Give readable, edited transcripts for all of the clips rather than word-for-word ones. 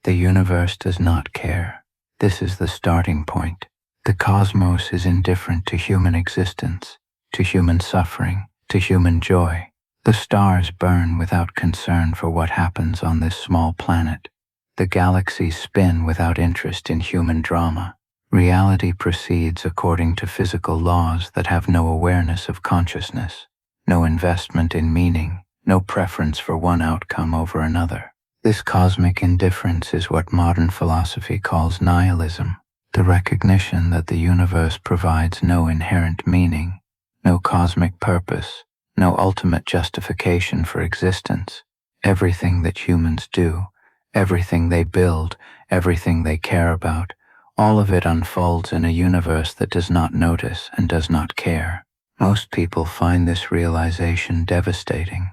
The universe does not care. This is the starting point. The cosmos is indifferent to human existence, to human suffering, to human joy. The stars burn without concern for what happens on this small planet. The galaxies spin without interest in human drama. Reality proceeds according to physical laws that have no awareness of consciousness, no investment in meaning, no preference for one outcome over another. This cosmic indifference is what modern philosophy calls nihilism, the recognition that the universe provides no inherent meaning, no cosmic purpose, no ultimate justification for existence. Everything that humans do, everything they build, everything they care about, all of it unfolds in a universe that does not notice and does not care. Most people find this realization devastating.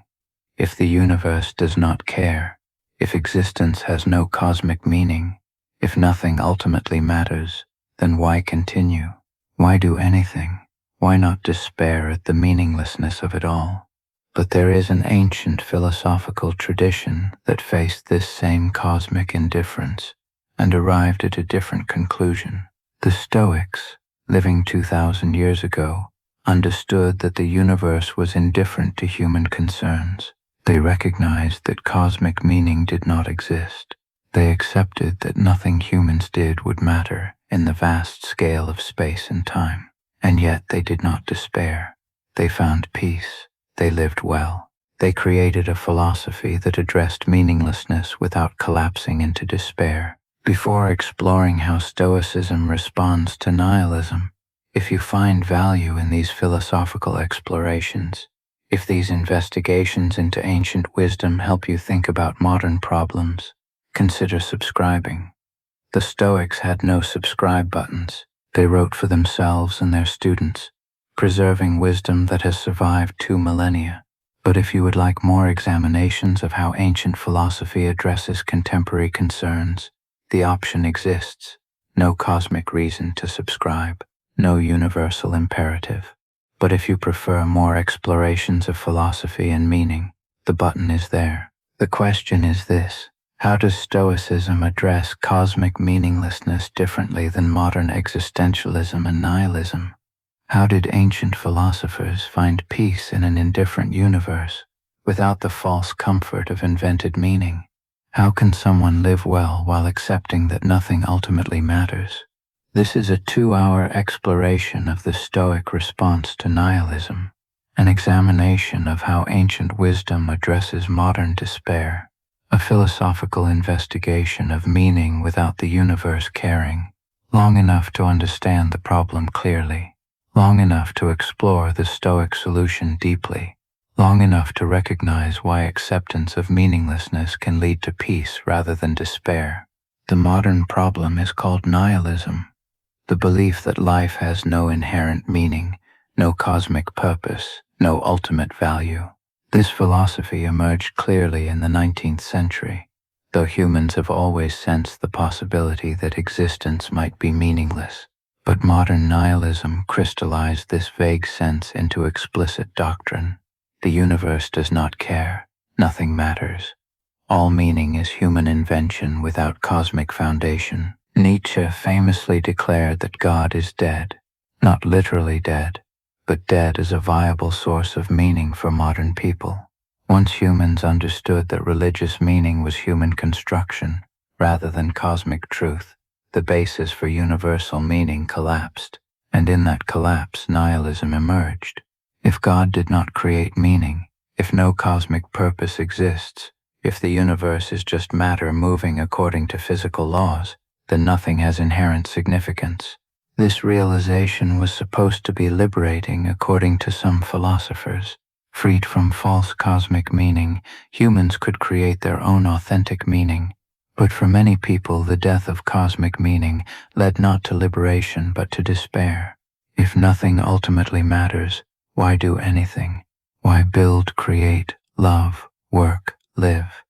If the universe does not care, if existence has no cosmic meaning, if nothing ultimately matters, then why continue? Why do anything? Why not despair at the meaninglessness of it all? But there is an ancient philosophical tradition that faced this same cosmic indifference and arrived at a different conclusion. The Stoics, living 2,000 years ago, understood that the universe was indifferent to human concerns. They recognized that cosmic meaning did not exist. They accepted that nothing humans did would matter in the vast scale of space and time. And yet they did not despair. They found peace. They lived well. They created a philosophy that addressed meaninglessness without collapsing into despair. Before exploring how Stoicism responds to nihilism, if you find value in these philosophical explorations, if these investigations into ancient wisdom help you think about modern problems, consider subscribing. The Stoics had no subscribe buttons. They wrote for themselves and their students, preserving wisdom that has survived 2 millennia. But if you would like more examinations of how ancient philosophy addresses contemporary concerns, the option exists. No cosmic reason to subscribe, no universal imperative. But if you prefer more explorations of philosophy and meaning, the button is there. The question is this: how does Stoicism address cosmic meaninglessness differently than modern existentialism and nihilism? How did ancient philosophers find peace in an indifferent universe, without the false comfort of invented meaning? How can someone live well while accepting that nothing ultimately matters? This is a 2-hour exploration of the Stoic response to nihilism, an examination of how ancient wisdom addresses modern despair, a philosophical investigation of meaning without the universe caring, long enough to understand the problem clearly, long enough to explore the Stoic solution deeply, long enough to recognize why acceptance of meaninglessness can lead to peace rather than despair. The modern problem is called nihilism, the belief that life has no inherent meaning, no cosmic purpose, no ultimate value. This philosophy emerged clearly in the 19th century, though humans have always sensed the possibility that existence might be meaningless. But modern nihilism crystallized this vague sense into explicit doctrine. The universe does not care. Nothing matters. All meaning is human invention without cosmic foundation. Nietzsche famously declared that God is dead, not literally dead, but dead as a viable source of meaning for modern people. Once humans understood that religious meaning was human construction rather than cosmic truth, the basis for universal meaning collapsed, and in that collapse nihilism emerged. If God did not create meaning, if no cosmic purpose exists, if the universe is just matter moving according to physical laws, then nothing has inherent significance. This realization was supposed to be liberating according to some philosophers. Freed from false cosmic meaning, humans could create their own authentic meaning. But for many people, the death of cosmic meaning led not to liberation but to despair. If nothing ultimately matters, why do anything? Why build, create, love, work, live?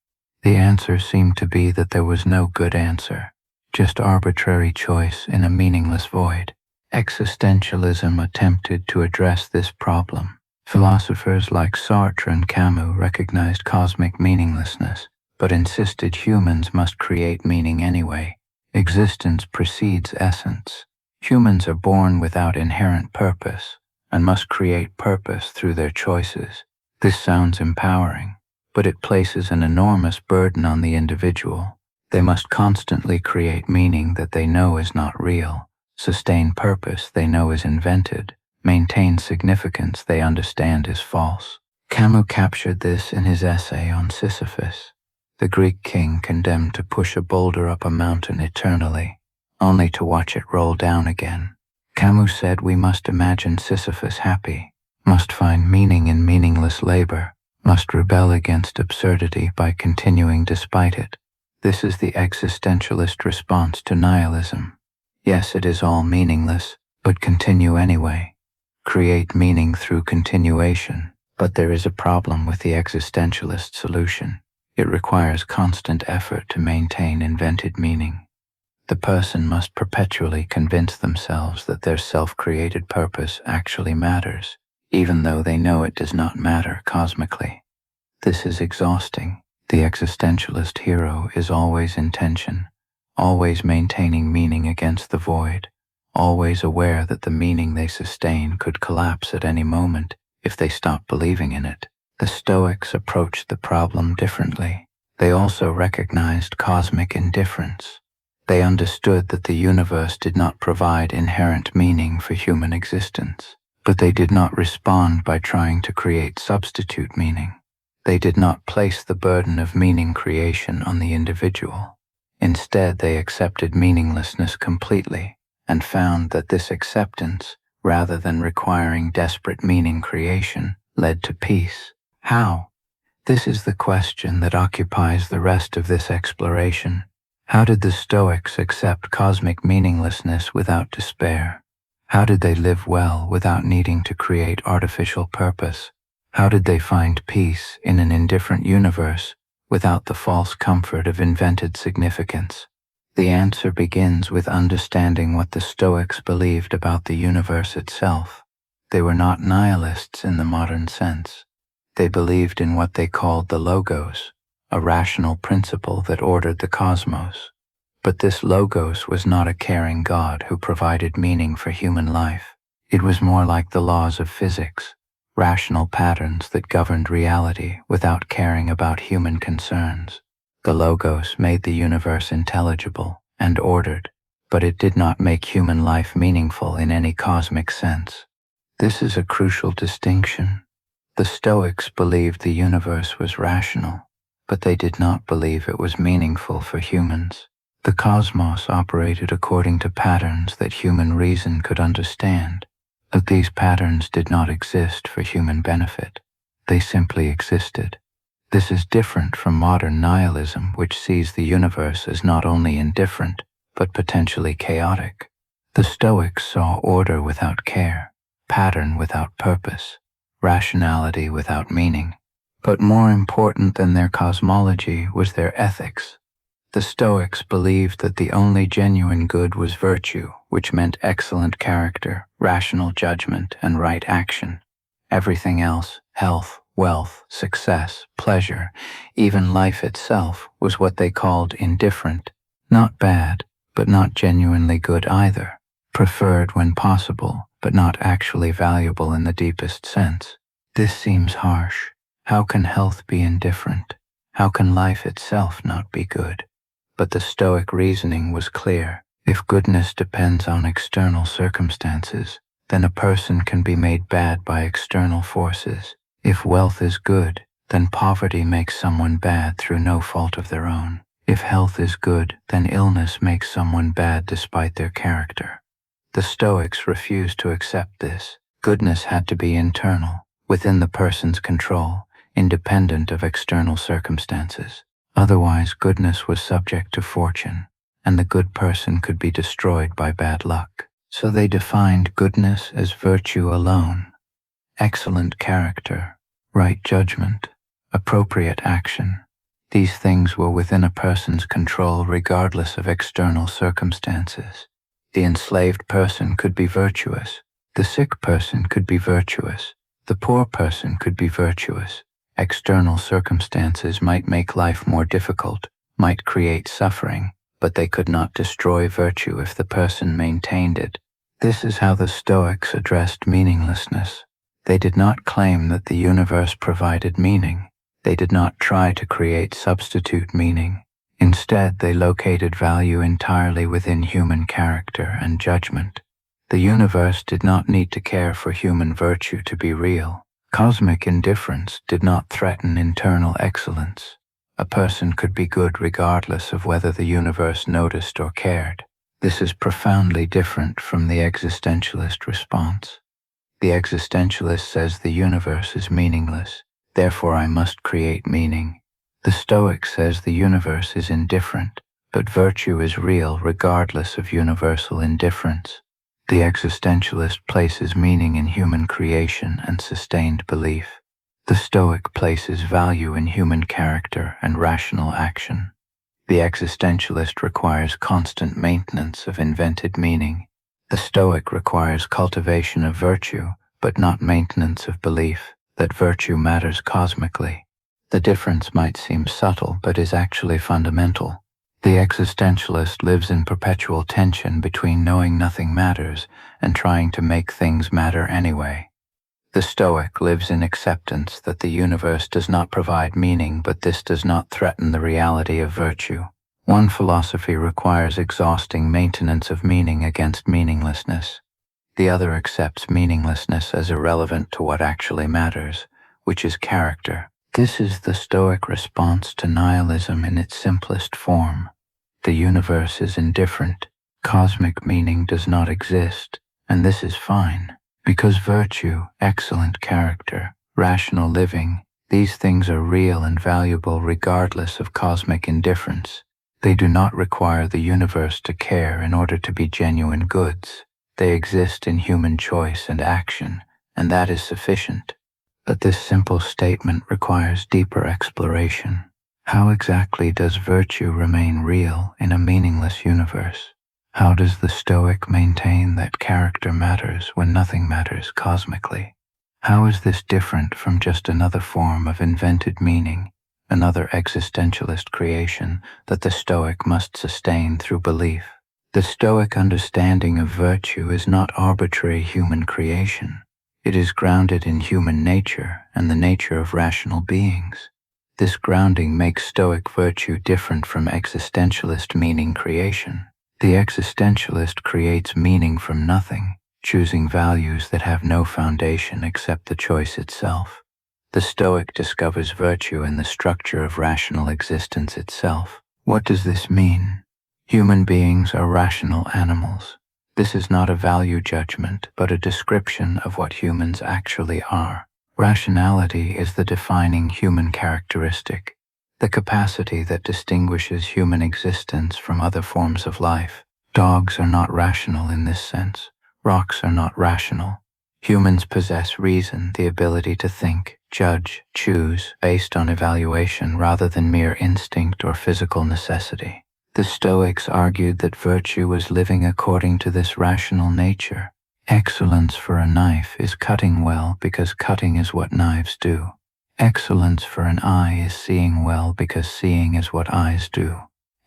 The answer seemed to be that there was no good answer, just arbitrary choice in a meaningless void. Existentialism attempted to address this problem. Philosophers like Sartre and Camus recognized cosmic meaninglessness, but insisted humans must create meaning anyway. Existence precedes essence. Humans are born without inherent purpose and must create purpose through their choices. This sounds empowering, but it places an enormous burden on the individual. They must constantly create meaning that they know is not real, sustain purpose they know is invented, maintain significance they understand is false. Camus captured this in his essay on Sisyphus, the Greek king condemned to push a boulder up a mountain eternally, only to watch it roll down again. Camus said we must imagine Sisyphus happy, must find meaning in meaningless labor, must rebel against absurdity by continuing despite it. This is the existentialist response to nihilism. Yes, it is all meaningless, but continue anyway. Create meaning through continuation. But there is a problem with the existentialist solution. It requires constant effort to maintain invented meaning. The person must perpetually convince themselves that their self-created purpose actually matters, even though they know it does not matter cosmically. This is exhausting. The existentialist hero is always in tension, always maintaining meaning against the void, always aware that the meaning they sustain could collapse at any moment if they stop believing in it. The Stoics approached the problem differently. They also recognized cosmic indifference. They understood that the universe did not provide inherent meaning for human existence, but they did not respond by trying to create substitute meaning. They did not place the burden of meaning creation on the individual. Instead, they accepted meaninglessness completely and found that this acceptance, rather than requiring desperate meaning creation, led to peace. How? This is the question that occupies the rest of this exploration. How did the Stoics accept cosmic meaninglessness without despair? How did they live well without needing to create artificial purpose? How did they find peace in an indifferent universe without the false comfort of invented significance? The answer begins with understanding what the Stoics believed about the universe itself. They were not nihilists in the modern sense. They believed in what they called the logos, a rational principle that ordered the cosmos. But this logos was not a caring God who provided meaning for human life. It was more like the laws of physics, rational patterns that governed reality without caring about human concerns. The logos made the universe intelligible and ordered, but it did not make human life meaningful in any cosmic sense. This is a crucial distinction. The Stoics believed the universe was rational, but they did not believe it was meaningful for humans. The cosmos operated according to patterns that human reason could understand, but these patterns did not exist for human benefit. They simply existed. This is different from modern nihilism, which sees the universe as not only indifferent, but potentially chaotic. The Stoics saw order without care, pattern without purpose, rationality without meaning. But more important than their cosmology was their ethics. The Stoics believed that the only genuine good was virtue, which meant excellent character, rational judgment, and right action. Everything else, health, wealth, success, pleasure, even life itself, was what they called indifferent. Not bad, but not genuinely good either. Preferred when possible, but not actually valuable in the deepest sense. This seems harsh. How can health be indifferent? How can life itself not be good? But the Stoic reasoning was clear. If goodness depends on external circumstances, then a person can be made bad by external forces. If wealth is good, then poverty makes someone bad through no fault of their own. If health is good, then illness makes someone bad despite their character. The Stoics refused to accept this. Goodness had to be internal, within the person's control, independent of external circumstances. Otherwise, goodness was subject to fortune, and the good person could be destroyed by bad luck. So they defined goodness as virtue alone, excellent character, right judgment, appropriate action. These things were within a person's control regardless of external circumstances. The enslaved person could be virtuous. The sick person could be virtuous. The poor person could be virtuous. External circumstances might make life more difficult, might create suffering, but they could not destroy virtue if the person maintained it. This is how the Stoics addressed meaninglessness. They did not claim that the universe provided meaning. They did not try to create substitute meaning. Instead, they located value entirely within human character and judgment. The universe did not need to care for human virtue to be real. Cosmic indifference did not threaten internal excellence. A person could be good regardless of whether the universe noticed or cared. This is profoundly different from the existentialist response. The existentialist says the universe is meaningless, therefore I must create meaning. The Stoic says the universe is indifferent, but virtue is real regardless of universal indifference. The existentialist places meaning in human creation and sustained belief. The Stoic places value in human character and rational action. The existentialist requires constant maintenance of invented meaning. The Stoic requires cultivation of virtue, but not maintenance of belief that virtue matters cosmically. The difference might seem subtle, but is actually fundamental. The existentialist lives in perpetual tension between knowing nothing matters and trying to make things matter anyway. The Stoic lives in acceptance that the universe does not provide meaning, but this does not threaten the reality of virtue. One philosophy requires exhausting maintenance of meaning against meaninglessness. The other accepts meaninglessness as irrelevant to what actually matters, which is character. This is the Stoic response to nihilism in its simplest form. The universe is indifferent. Cosmic meaning does not exist, and this is fine. Because virtue, excellent character, rational living, these things are real and valuable regardless of cosmic indifference. They do not require the universe to care in order to be genuine goods. They exist in human choice and action, and that is sufficient. But this simple statement requires deeper exploration. How exactly does virtue remain real in a meaningless universe? How does the Stoic maintain that character matters when nothing matters cosmically? How is this different from just another form of invented meaning, another existentialist creation that the Stoic must sustain through belief? The Stoic understanding of virtue is not arbitrary human creation. It is grounded in human nature and the nature of rational beings. This grounding makes Stoic virtue different from existentialist meaning creation. The existentialist creates meaning from nothing, choosing values that have no foundation except the choice itself. The Stoic discovers virtue in the structure of rational existence itself. What does this mean? Human beings are rational animals. This is not a value judgment, but a description of what humans actually are. Rationality is the defining human characteristic, the capacity that distinguishes human existence from other forms of life. Dogs are not rational in this sense. Rocks are not rational. Humans possess reason, the ability to think, judge, choose, based on evaluation rather than mere instinct or physical necessity. The Stoics argued that virtue was living according to this rational nature. Excellence for a knife is cutting well because cutting is what knives do. Excellence for an eye is seeing well because seeing is what eyes do.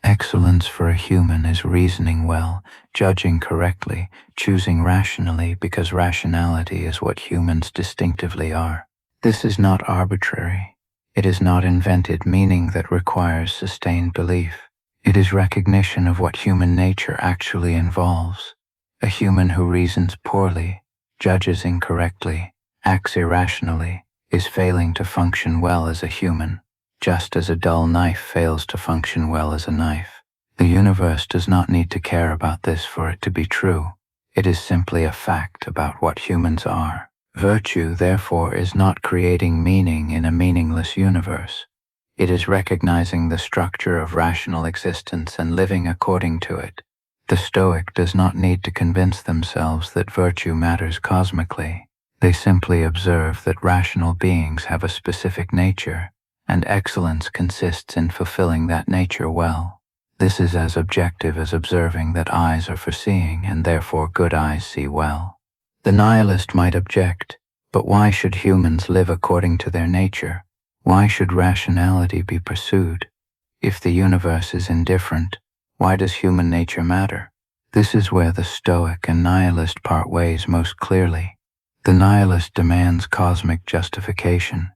Excellence for a human is reasoning well, judging correctly, choosing rationally because rationality is what humans distinctively are. This is not arbitrary. It is not invented meaning that requires sustained belief. It is recognition of what human nature actually involves. A human who reasons poorly, judges incorrectly, acts irrationally, is failing to function well as a human, just as a dull knife fails to function well as a knife. The universe does not need to care about this for it to be true. It is simply a fact about what humans are. Virtue, therefore, is not creating meaning in a meaningless universe. It is recognizing the structure of rational existence and living according to it. The Stoic does not need to convince themselves that virtue matters cosmically. They simply observe that rational beings have a specific nature, and excellence consists in fulfilling that nature well. This is as objective as observing that eyes are for seeing, and therefore good eyes see well. The nihilist might object, but why should humans live according to their nature? Why should rationality be pursued? If the universe is indifferent, why does human nature matter? This is where the Stoic and Nihilist part ways most clearly. The Nihilist demands cosmic justification.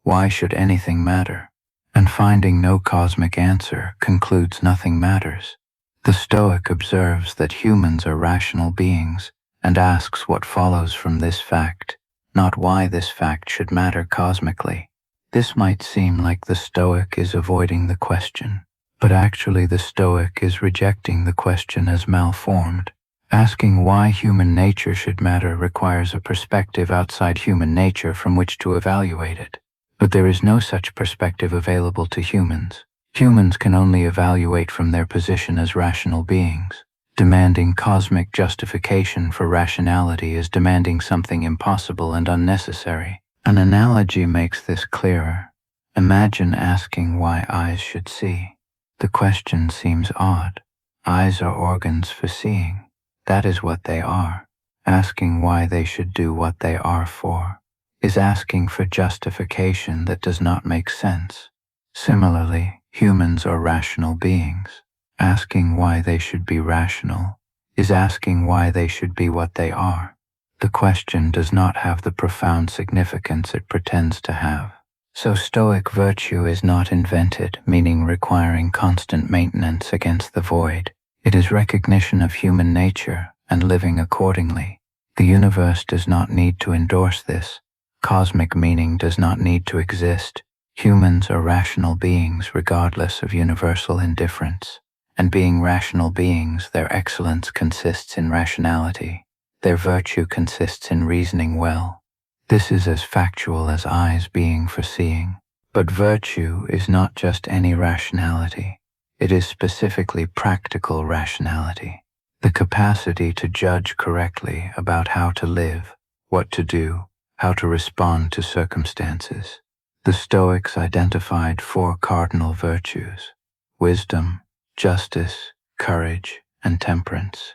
Why should anything matter? And finding no cosmic answer concludes nothing matters. The Stoic observes that humans are rational beings and asks what follows from this fact, not why this fact should matter cosmically. This might seem like the Stoic is avoiding the question, but actually the Stoic is rejecting the question as malformed. Asking why human nature should matter requires a perspective outside human nature from which to evaluate it. But there is no such perspective available to humans. Humans can only evaluate from their position as rational beings. Demanding cosmic justification for rationality is demanding something impossible and unnecessary. An analogy makes this clearer. Imagine asking why eyes should see. The question seems odd. Eyes are organs for seeing. That is what they are. Asking why they should do what they are for is asking for justification that does not make sense. Similarly, humans are rational beings. Asking why they should be rational is asking why they should be what they are. The question does not have the profound significance it pretends to have. So Stoic virtue is not invented, meaning requiring constant maintenance against the void. It is recognition of human nature and living accordingly. The universe does not need to endorse this. Cosmic meaning does not need to exist. Humans are rational beings regardless of universal indifference. And being rational beings, their excellence consists in rationality. Their virtue consists in reasoning well. This is as factual as eyes being for seeing. But virtue is not just any rationality. It is specifically practical rationality. The capacity to judge correctly about how to live, what to do, how to respond to circumstances. The Stoics identified 4 cardinal virtues: wisdom, justice, courage, and temperance.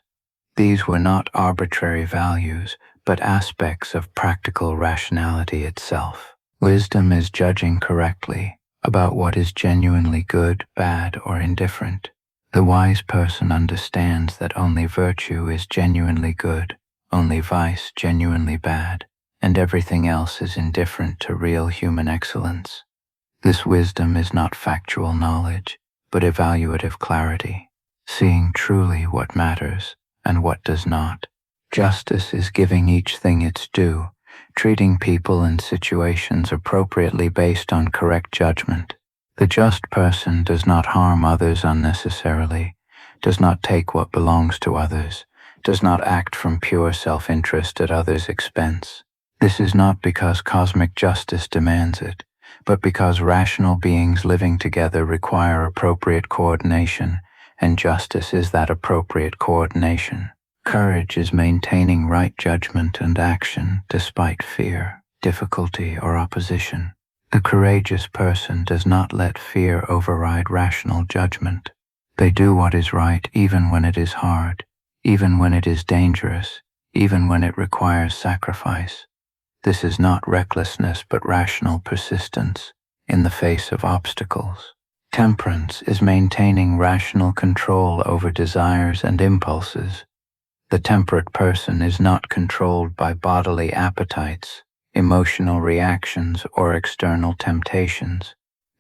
These were not arbitrary values, but aspects of practical rationality itself. Wisdom is judging correctly about what is genuinely good, bad, or indifferent. The wise person understands that only virtue is genuinely good, only vice genuinely bad, and everything else is indifferent to real human excellence. This wisdom is not factual knowledge, but evaluative clarity, seeing truly what matters and what does not. Justice is giving each thing its due, treating people and situations appropriately based on correct judgment. The just person does not harm others unnecessarily, does not take what belongs to others, does not act from pure self-interest at others' expense. This is not because cosmic justice demands it, but because rational beings living together require appropriate coordination, and justice is that appropriate coordination. Courage is maintaining right judgment and action despite fear, difficulty, or opposition. The courageous person does not let fear override rational judgment. They do what is right even when it is hard, even when it is dangerous, even when it requires sacrifice. This is not recklessness but rational persistence in the face of obstacles. Temperance is maintaining rational control over desires and impulses. The temperate person is not controlled by bodily appetites, emotional reactions, or external temptations.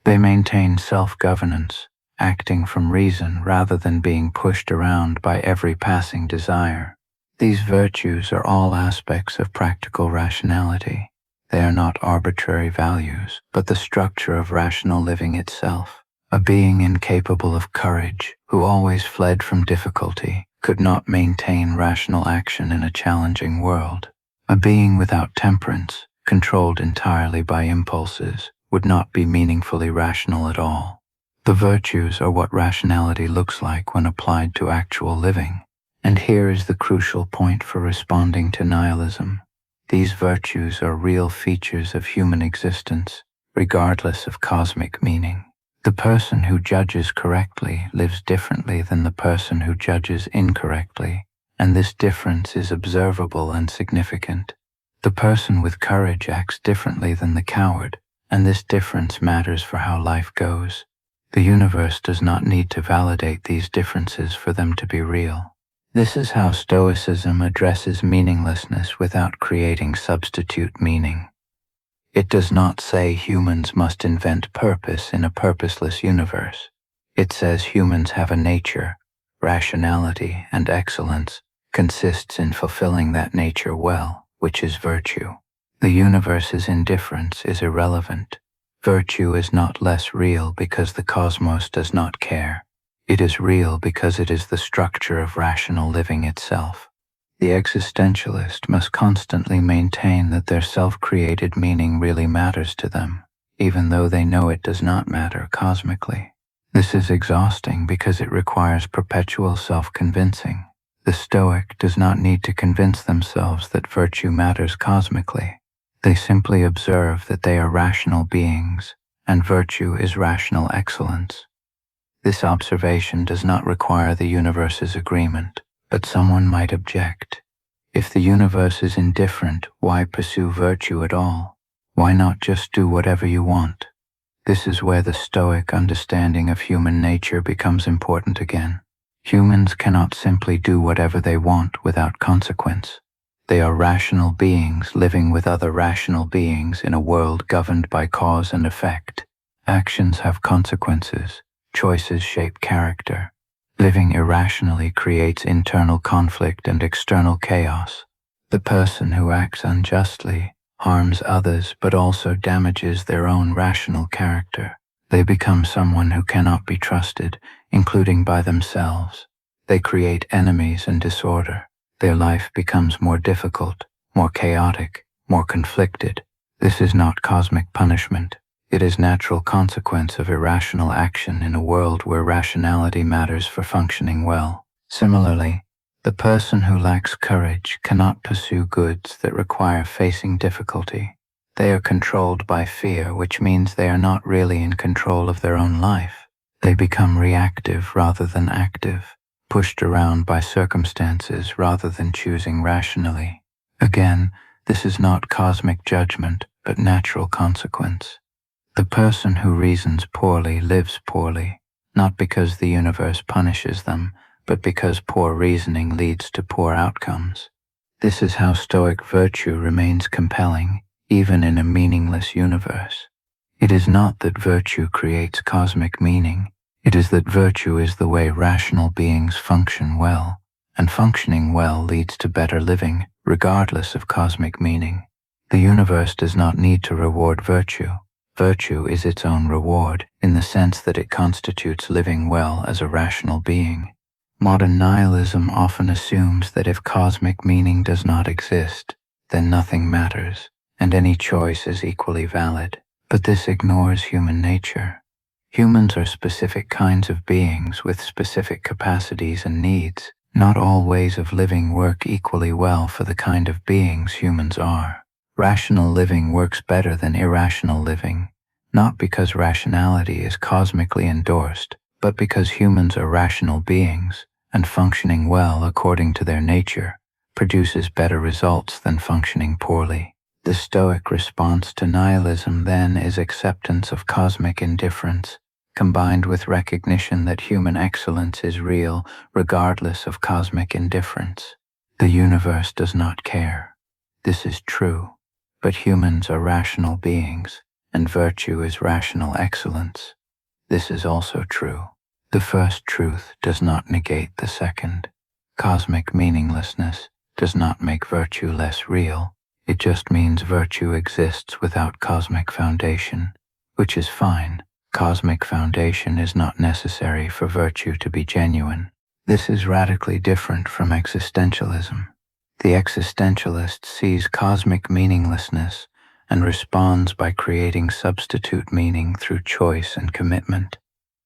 They maintain self-governance, acting from reason rather than being pushed around by every passing desire. These virtues are all aspects of practical rationality. They are not arbitrary values, but the structure of rational living itself. A being incapable of courage, who always fled from difficulty, could not maintain rational action in a challenging world. A being without temperance, controlled entirely by impulses, would not be meaningfully rational at all. The virtues are what rationality looks like when applied to actual living. And here is the crucial point for responding to nihilism. These virtues are real features of human existence, regardless of cosmic meaning. The person who judges correctly lives differently than the person who judges incorrectly, and this difference is observable and significant. The person with courage acts differently than the coward, and this difference matters for how life goes. The universe does not need to validate these differences for them to be real. This is how Stoicism addresses meaninglessness without creating substitute meaning. It does not say humans must invent purpose in a purposeless universe. It says humans have a nature, rationality, and excellence consists in fulfilling that nature well, which is virtue. The universe's indifference is irrelevant. Virtue is not less real because the cosmos does not care. It is real because it is the structure of rational living itself. The existentialist must constantly maintain that their self-created meaning really matters to them, even though they know it does not matter cosmically. This is exhausting because it requires perpetual self-convincing. The Stoic does not need to convince themselves that virtue matters cosmically. They simply observe that they are rational beings, and virtue is rational excellence. This observation does not require the universe's agreement, but someone might object. If the universe is indifferent, why pursue virtue at all? Why not just do whatever you want? This is where the Stoic understanding of human nature becomes important again. Humans cannot simply do whatever they want without consequence. They are rational beings living with other rational beings in a world governed by cause and effect. Actions have consequences. Choices shape character. Living irrationally creates internal conflict and external chaos. The person who acts unjustly harms others but also damages their own rational character. They become someone who cannot be trusted, including by themselves. They create enemies and disorder. Their life becomes more difficult, more chaotic, more conflicted. This is not cosmic punishment. It is natural consequence of irrational action in a world where rationality matters for functioning well. Similarly, the person who lacks courage cannot pursue goods that require facing difficulty. They are controlled by fear, which means they are not really in control of their own life. They become reactive rather than active, pushed around by circumstances rather than choosing rationally. Again, this is not cosmic judgment, but natural consequence. The person who reasons poorly lives poorly, not because the universe punishes them, but because poor reasoning leads to poor outcomes. This is how Stoic virtue remains compelling, even in a meaningless universe. It is not that virtue creates cosmic meaning. It is that virtue is the way rational beings function well, and functioning well leads to better living, regardless of cosmic meaning. The universe does not need to reward virtue. Virtue is its own reward, in the sense that it constitutes living well as a rational being. Modern nihilism often assumes that if cosmic meaning does not exist, then nothing matters, and any choice is equally valid. But this ignores human nature. Humans are specific kinds of beings with specific capacities and needs. Not all ways of living work equally well for the kind of beings humans are. Rational living works better than irrational living, not because rationality is cosmically endorsed, but because humans are rational beings, and functioning well according to their nature produces better results than functioning poorly. The Stoic response to nihilism, then, is acceptance of cosmic indifference, combined with recognition that human excellence is real regardless of cosmic indifference. The universe does not care. This is true, but humans are rational beings, and virtue is rational excellence. This is also true. The first truth does not negate the second. Cosmic meaninglessness does not make virtue less real. It just means virtue exists without cosmic foundation, which is fine. Cosmic foundation is not necessary for virtue to be genuine. This is radically different from existentialism. The existentialist sees cosmic meaninglessness and responds by creating substitute meaning through choice and commitment.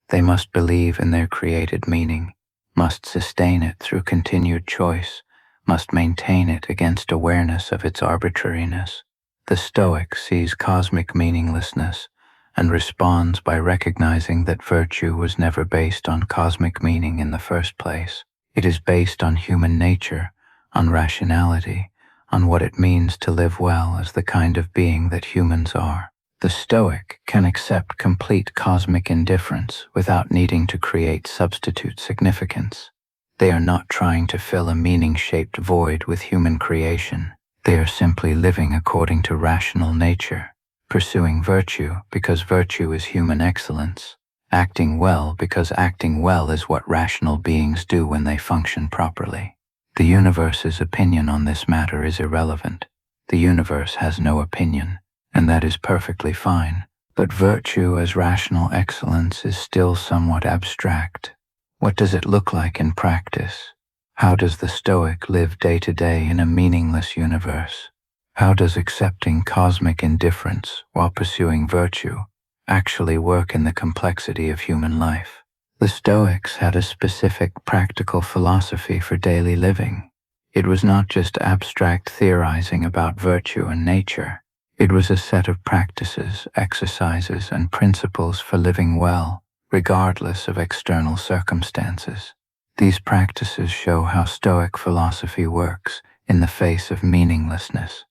They must believe in their created meaning, must sustain it through continued choice, must maintain it against awareness of its arbitrariness. The Stoic sees cosmic meaninglessness and responds by recognizing that virtue was never based on cosmic meaning in the first place. It is based on human nature, on rationality, on what it means to live well as the kind of being that humans are. The Stoic can accept complete cosmic indifference without needing to create substitute significance. They are not trying to fill a meaning-shaped void with human creation. They are simply living according to rational nature, pursuing virtue because virtue is human excellence, acting well because acting well is what rational beings do when they function properly. The universe's opinion on this matter is irrelevant. The universe has no opinion, and that is perfectly fine. But virtue as rational excellence is still somewhat abstract. What does it look like in practice? How does the Stoic live day to day in a meaningless universe? How does accepting cosmic indifference while pursuing virtue actually work in the complexity of human life? The Stoics had a specific practical philosophy for daily living. It was not just abstract theorizing about virtue and nature. It was a set of practices, exercises, and principles for living well, regardless of external circumstances. These practices show how Stoic philosophy works in the face of meaninglessness.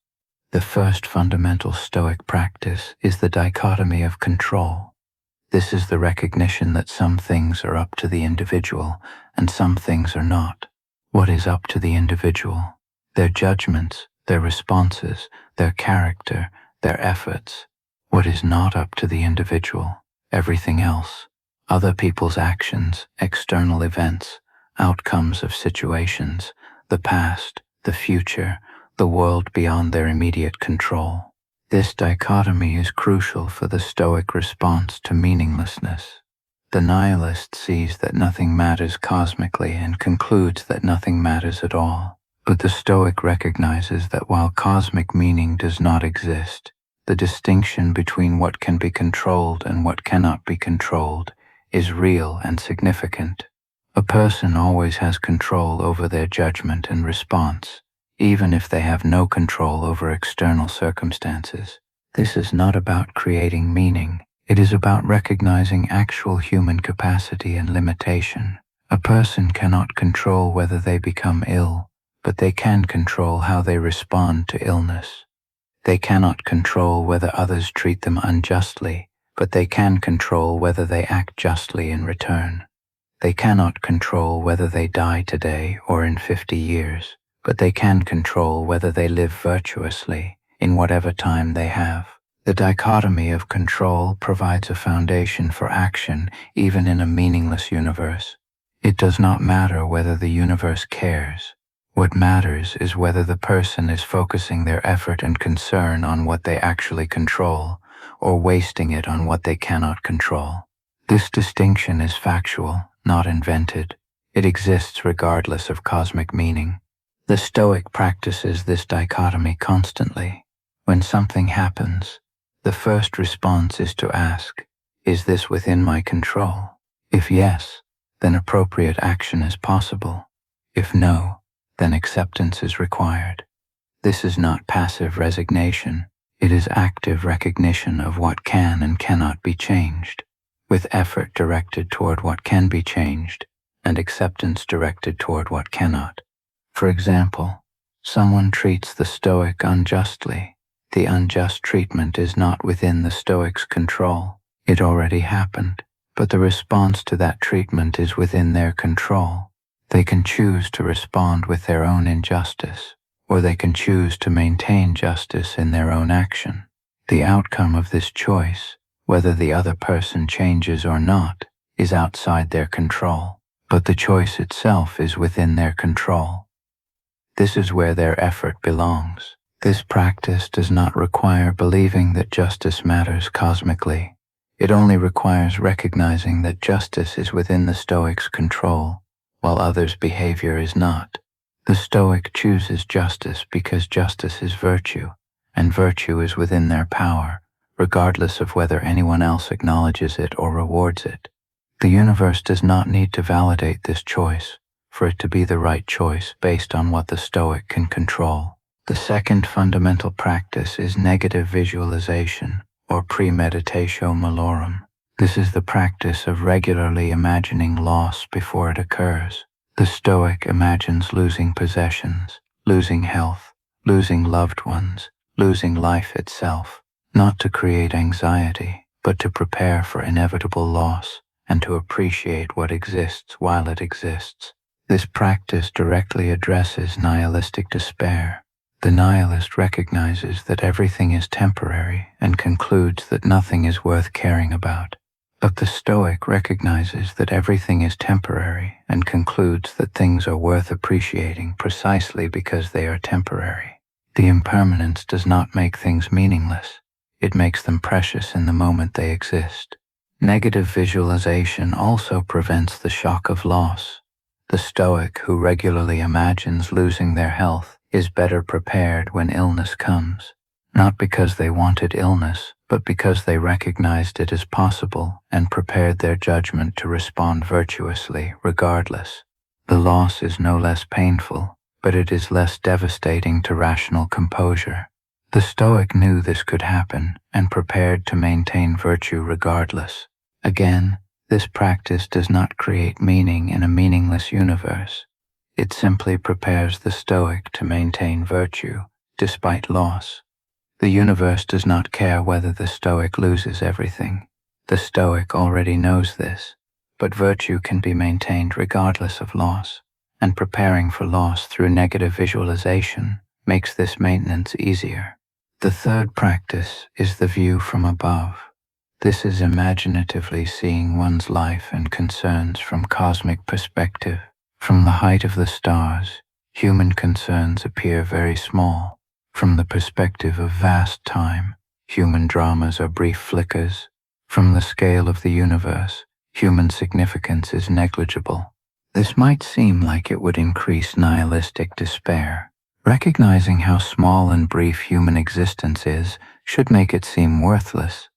The first fundamental Stoic practice is the dichotomy of control. This is the recognition that some things are up to the individual and some things are not. What is up to the individual? Their judgments, their responses, their character, their efforts. What is not up to the individual? Everything else. Other people's actions, external events, outcomes of situations, the past, the future, the world beyond their immediate control. This dichotomy is crucial for the Stoic response to meaninglessness. The nihilist sees that nothing matters cosmically and concludes that nothing matters at all. But the Stoic recognizes that while cosmic meaning does not exist, the distinction between what can be controlled and what cannot be controlled is real and significant. A person always has control over their judgment and response, even if they have no control over external circumstances. This is not about creating meaning. It is about recognizing actual human capacity and limitation. A person cannot control whether they become ill, but they can control how they respond to illness. They cannot control whether others treat them unjustly, but they can control whether they act justly in return. They cannot control whether they die today or in 50 years, but they can control whether they live virtuously in whatever time they have. The dichotomy of control provides a foundation for action even in a meaningless universe. It does not matter whether the universe cares. What matters is whether the person is focusing their effort and concern on what they actually control, or wasting it on what they cannot control. This distinction is factual, not invented. It exists regardless of cosmic meaning. The Stoic practices this dichotomy constantly. When something happens, the first response is to ask, is this within my control? If yes, then appropriate action is possible. If no, then acceptance is required. This is not passive resignation. It is active recognition of what can and cannot be changed, with effort directed toward what can be changed and acceptance directed toward what cannot. For example, someone treats the Stoic unjustly. The unjust treatment is not within the Stoic's control. It already happened, but the response to that treatment is within their control. They can choose to respond with their own injustice, or they can choose to maintain justice in their own action. The outcome of this choice, whether the other person changes or not, is outside their control, but the choice itself is within their control. This is where their effort belongs. This practice does not require believing that justice matters cosmically. It only requires recognizing that justice is within the Stoic's control, while others' behavior is not. The Stoic chooses justice because justice is virtue, and virtue is within their power, regardless of whether anyone else acknowledges it or rewards it. The universe does not need to validate this choice for it to be the right choice based on what the Stoic can control. The second fundamental practice is negative visualization, or premeditatio malorum. This is the practice of regularly imagining loss before it occurs. The Stoic imagines losing possessions, losing health, losing loved ones, losing life itself. not to create anxiety, but to prepare for inevitable loss and to appreciate what exists while it exists. This practice directly addresses nihilistic despair. The nihilist recognizes that everything is temporary and concludes that nothing is worth caring about. But the Stoic recognizes that everything is temporary and concludes that things are worth appreciating precisely because they are temporary. The impermanence does not make things meaningless. It makes them precious in the moment they exist. Negative visualization also prevents the shock of loss. The Stoic who regularly imagines losing their health is better prepared when illness comes, not because they wanted illness, but because they recognized it as possible and prepared their judgment to respond virtuously regardless. The loss is no less painful, but it is less devastating to rational composure. The Stoic knew this could happen and prepared to maintain virtue regardless. Again, this practice does not create meaning in a meaningless universe. It simply prepares the Stoic to maintain virtue despite loss. The universe does not care whether the Stoic loses everything. The Stoic already knows this, but virtue can be maintained regardless of loss, and preparing for loss through negative visualization makes this maintenance easier. The third practice is the view from above. This is imaginatively seeing one's life and concerns from cosmic perspective. From the height of the stars, human concerns appear very small. From the perspective of vast time, human dramas are brief flickers. From the scale of the universe, human significance is negligible. This might seem like it would increase nihilistic despair. Recognizing how small and brief human existence is should make it seem worthless.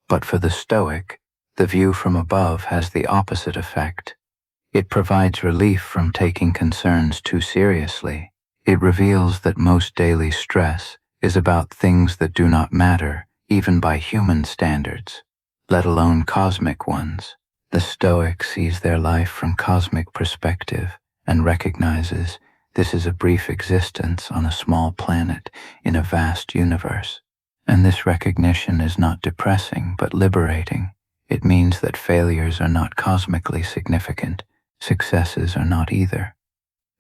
But for the Stoic, the view from above has the opposite effect. It provides relief from taking concerns too seriously. It reveals that most daily stress is about things that do not matter, even by human standards, let alone cosmic ones. The Stoic sees their life from cosmic perspective and recognizes this is a brief existence on a small planet in a vast universe. And this recognition is not depressing, but liberating. It means that failures are not cosmically significant. Successes are not either.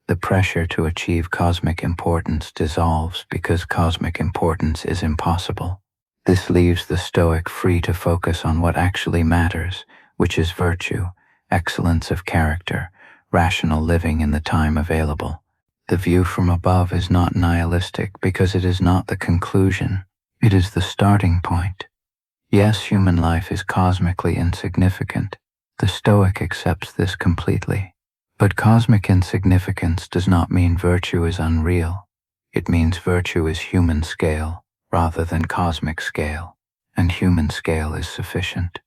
The pressure to achieve cosmic importance dissolves because cosmic importance is impossible. This leaves the Stoic free to focus on what actually matters, which is virtue, excellence of character, rational living in the time available. The view from above is not nihilistic because it is not the conclusion. It is the starting point. Yes, human life is cosmically insignificant. The Stoic accepts this completely. But cosmic insignificance does not mean virtue is unreal. It means virtue is human scale rather than cosmic scale, and human scale is sufficient.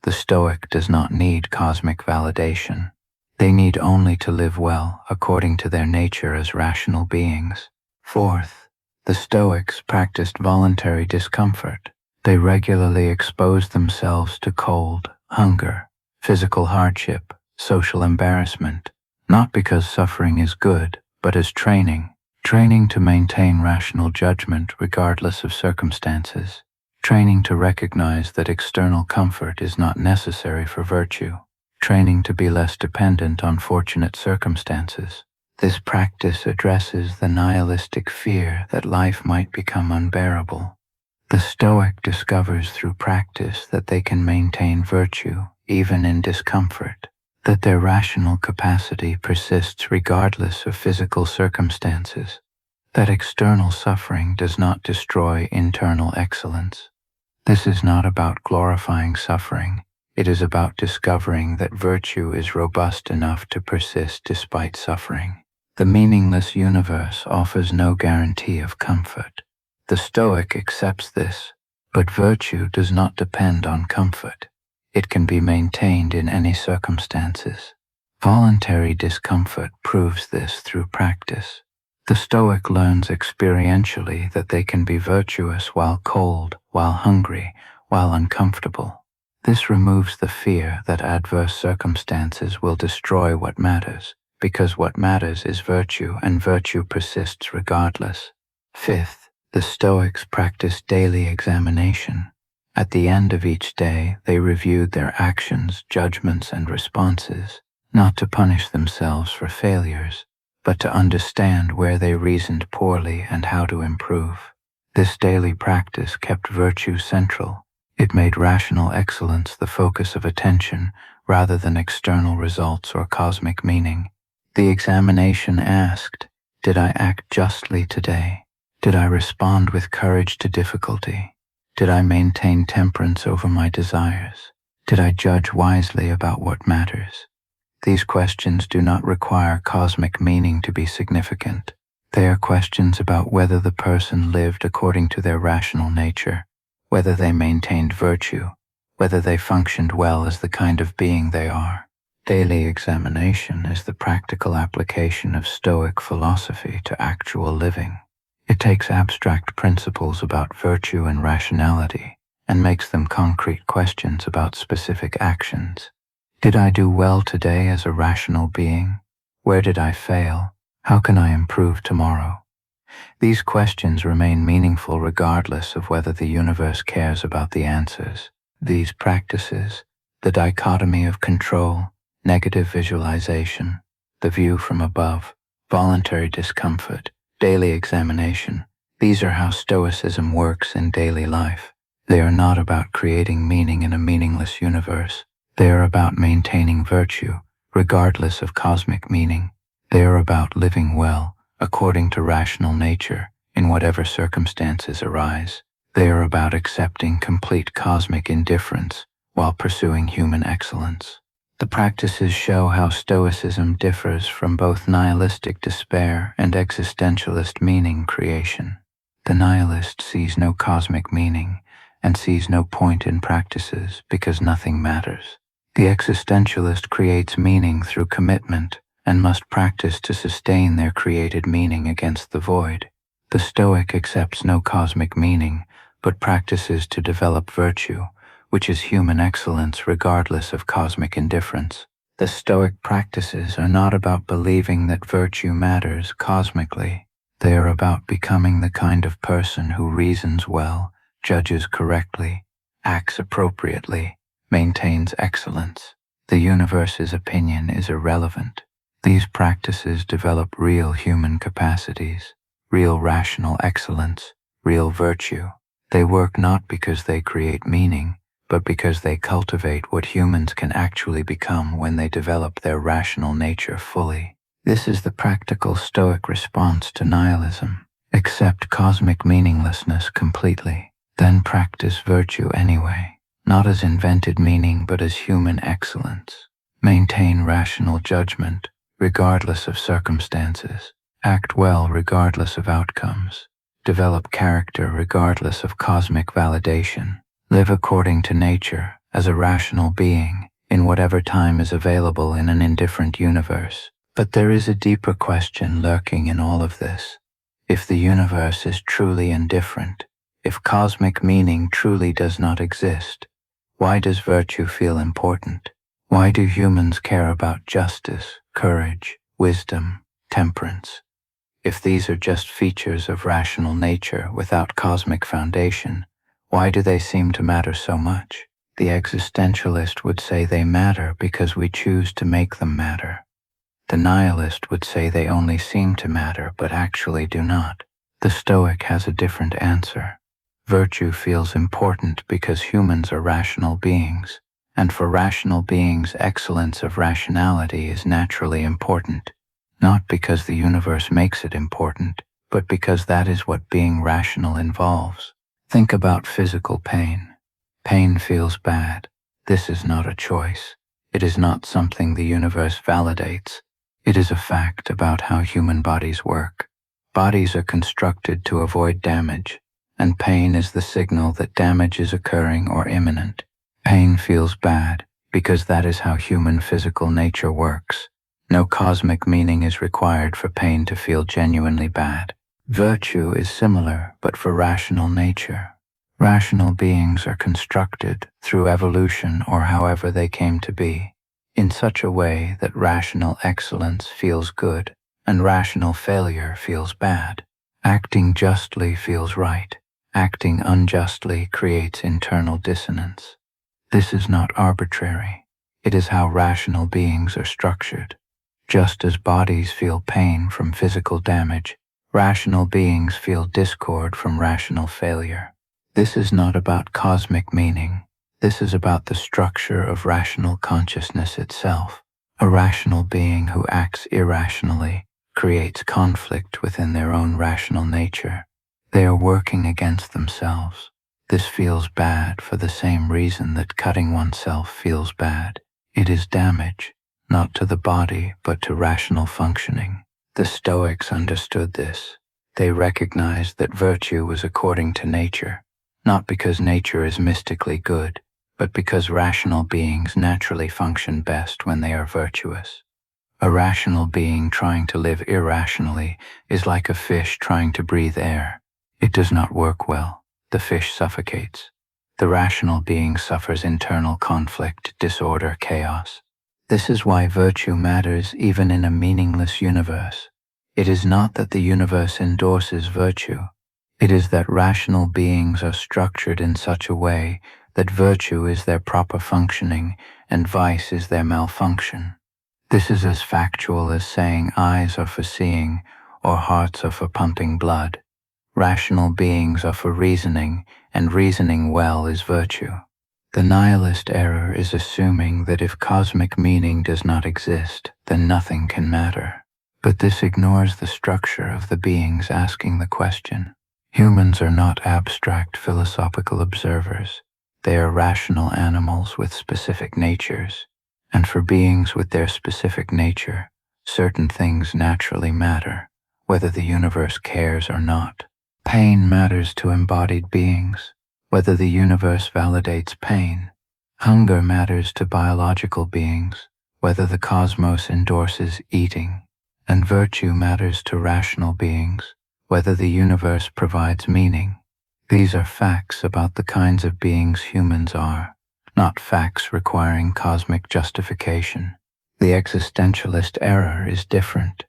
The Stoic does not need cosmic validation. They need only to live well according to their nature as rational beings. Fourth, the Stoics practiced voluntary discomfort. They regularly exposed themselves to cold, hunger, physical hardship, social embarrassment, not because suffering is good, but as training to maintain rational judgment regardless of circumstances, training to recognize that external comfort is not necessary for virtue, training to be less dependent on fortunate circumstances. This practice addresses the nihilistic fear that life might become unbearable. The Stoic discovers through practice that they can maintain virtue even in discomfort, that their rational capacity persists regardless of physical circumstances, that external suffering does not destroy internal excellence. This is not about glorifying suffering. It is about discovering that virtue is robust enough to persist despite suffering. The meaningless universe offers no guarantee of comfort. The Stoic accepts this, but virtue does not depend on comfort. It can be maintained in any circumstances. Voluntary discomfort proves this through practice. The Stoic learns experientially that they can be virtuous while cold, while hungry, while uncomfortable. This removes the fear that adverse circumstances will destroy what matters, because what matters is virtue and virtue persists regardless. Fifth, The Stoics practiced daily examination. At the end of each day, they reviewed their actions, judgments, and responses, not to punish themselves for failures, but to understand where they reasoned poorly and how to improve. This daily practice kept virtue central. It made rational excellence the focus of attention rather than external results or cosmic meaning. The examination asked, did I act justly today? Did I respond with courage to difficulty? Did I maintain temperance over my desires? Did I judge wisely about what matters? These questions do not require cosmic meaning to be significant. They are questions about whether the person lived according to their rational nature, whether they maintained virtue, whether they functioned well as the kind of being they are. Daily examination is the practical application of Stoic philosophy to actual living. It takes abstract principles about virtue and rationality and makes them concrete questions about specific actions. Did I do well today as a rational being? Where did I fail? How can I improve tomorrow? These questions remain meaningful regardless of whether the universe cares about the answers. These practices, the dichotomy of control, negative visualization, the view from above, voluntary discomfort, daily examination, these are how Stoicism works in daily life. They are not about creating meaning in a meaningless universe. They are about maintaining virtue, regardless of cosmic meaning. They are about living well, according to rational nature, in whatever circumstances arise. They are about accepting complete cosmic indifference while pursuing human excellence. The practices show how Stoicism differs from both nihilistic despair and existentialist meaning creation. The nihilist sees no cosmic meaning and sees no point in practices because nothing matters. The existentialist creates meaning through commitment and must practice to sustain their created meaning against the void. The Stoic accepts no cosmic meaning, but practices to develop virtue, which is human excellence regardless of cosmic indifference. The Stoic practices are not about believing that virtue matters cosmically. They are about becoming the kind of person who reasons well, judges correctly, acts appropriately, maintains excellence. The universe's opinion is irrelevant. These practices develop real human capacities, real rational excellence, real virtue. They work not because they create meaning, but because they cultivate what humans can actually become when they develop their rational nature fully. This is the practical Stoic response to nihilism. Accept cosmic meaninglessness completely, then practice virtue anyway, not as invented meaning but as human excellence. Maintain rational judgment, regardless of circumstances. Act well regardless of outcomes. Develop character regardless of cosmic validation. Live according to nature as a rational being in whatever time is available in an indifferent universe. But there is a deeper question lurking in all of this. If the universe is truly indifferent, if cosmic meaning truly does not exist, why does virtue feel important? Why do humans care about justice, courage, wisdom, temperance? If these are just features of rational nature without cosmic foundation, why do they seem to matter so much? The existentialist would say they matter because we choose to make them matter. The nihilist would say they only seem to matter but actually do not. The Stoic has a different answer. Virtue feels important because humans are rational beings, and for rational beings, excellence of rationality is naturally important, not because the universe makes it important, but because that is what being rational involves. Think about physical pain. Pain feels bad. This is not a choice. It is not something the universe validates. It is a fact about how human bodies work. Bodies are constructed to avoid damage, and pain is the signal that damage is occurring or imminent. Pain feels bad because that is how human physical nature works. No cosmic meaning is required for pain to feel genuinely bad. Virtue is similar, but for rational nature. Rational beings are constructed through evolution or however they came to be, in such a way that rational excellence feels good and rational failure feels bad. Acting justly feels right. Acting unjustly creates internal dissonance. This is not arbitrary. It is how rational beings are structured. Just as bodies feel pain from physical damage, rational beings feel discord from rational failure. This is not about cosmic meaning. This is about the structure of rational consciousness itself. A rational being who acts irrationally creates conflict within their own rational nature. They are working against themselves. This feels bad for the same reason that cutting oneself feels bad. It is damage, not to the body, but to rational functioning. The Stoics understood this. They recognized that virtue was according to nature, not because nature is mystically good, but because rational beings naturally function best when they are virtuous. A rational being trying to live irrationally is like a fish trying to breathe air. It does not work well. The fish suffocates. The rational being suffers internal conflict, disorder, chaos. This is why virtue matters even in a meaningless universe. It is not that the universe endorses virtue. It is that rational beings are structured in such a way that virtue is their proper functioning and vice is their malfunction. This is as factual as saying eyes are for seeing or hearts are for pumping blood. Rational beings are for reasoning, and reasoning well is virtue. The nihilist error is assuming that if cosmic meaning does not exist, then nothing can matter. But this ignores the structure of the beings asking the question. Humans are not abstract philosophical observers. They are rational animals with specific natures. And for beings with their specific nature, certain things naturally matter, whether the universe cares or not. Pain matters to embodied beings, whether the universe validates pain. Hunger matters to biological beings, whether the cosmos endorses eating. And virtue matters to rational beings, whether the universe provides meaning. These are facts about the kinds of beings humans are, not facts requiring cosmic justification. The existentialist error is different.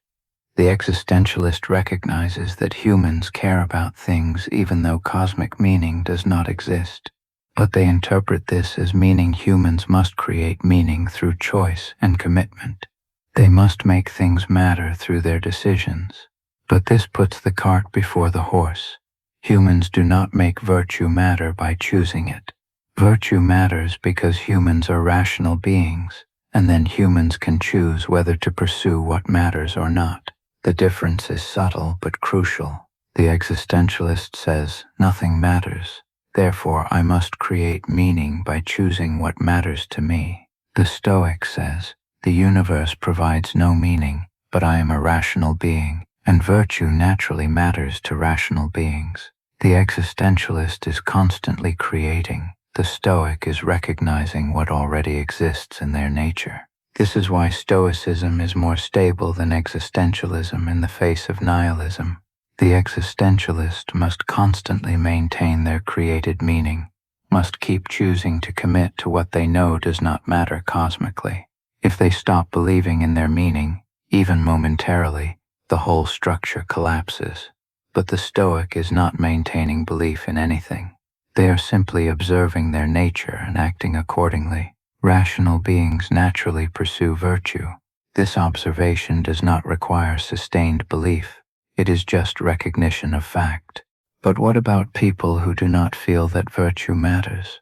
The existentialist recognizes that humans care about things even though cosmic meaning does not exist. But they interpret this as meaning humans must create meaning through choice and commitment. They must make things matter through their decisions. But this puts the cart before the horse. Humans do not make virtue matter by choosing it. Virtue matters because humans are rational beings, and then humans can choose whether to pursue what matters or not. The difference is subtle but crucial. The existentialist says, nothing matters, therefore I must create meaning by choosing what matters to me. The Stoic says, the universe provides no meaning, but I am a rational being, and virtue naturally matters to rational beings. The existentialist is constantly creating. The Stoic is recognizing what already exists in their nature. This is why Stoicism is more stable than existentialism in the face of nihilism. The existentialist must constantly maintain their created meaning, must keep choosing to commit to what they know does not matter cosmically. If they stop believing in their meaning, even momentarily, the whole structure collapses. But the Stoic is not maintaining belief in anything. They are simply observing their nature and acting accordingly. Rational beings naturally pursue virtue. This observation does not require sustained belief. It is just recognition of fact. But what about people who do not feel that virtue matters?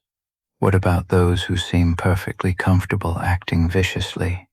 What about those who seem perfectly comfortable acting viciously?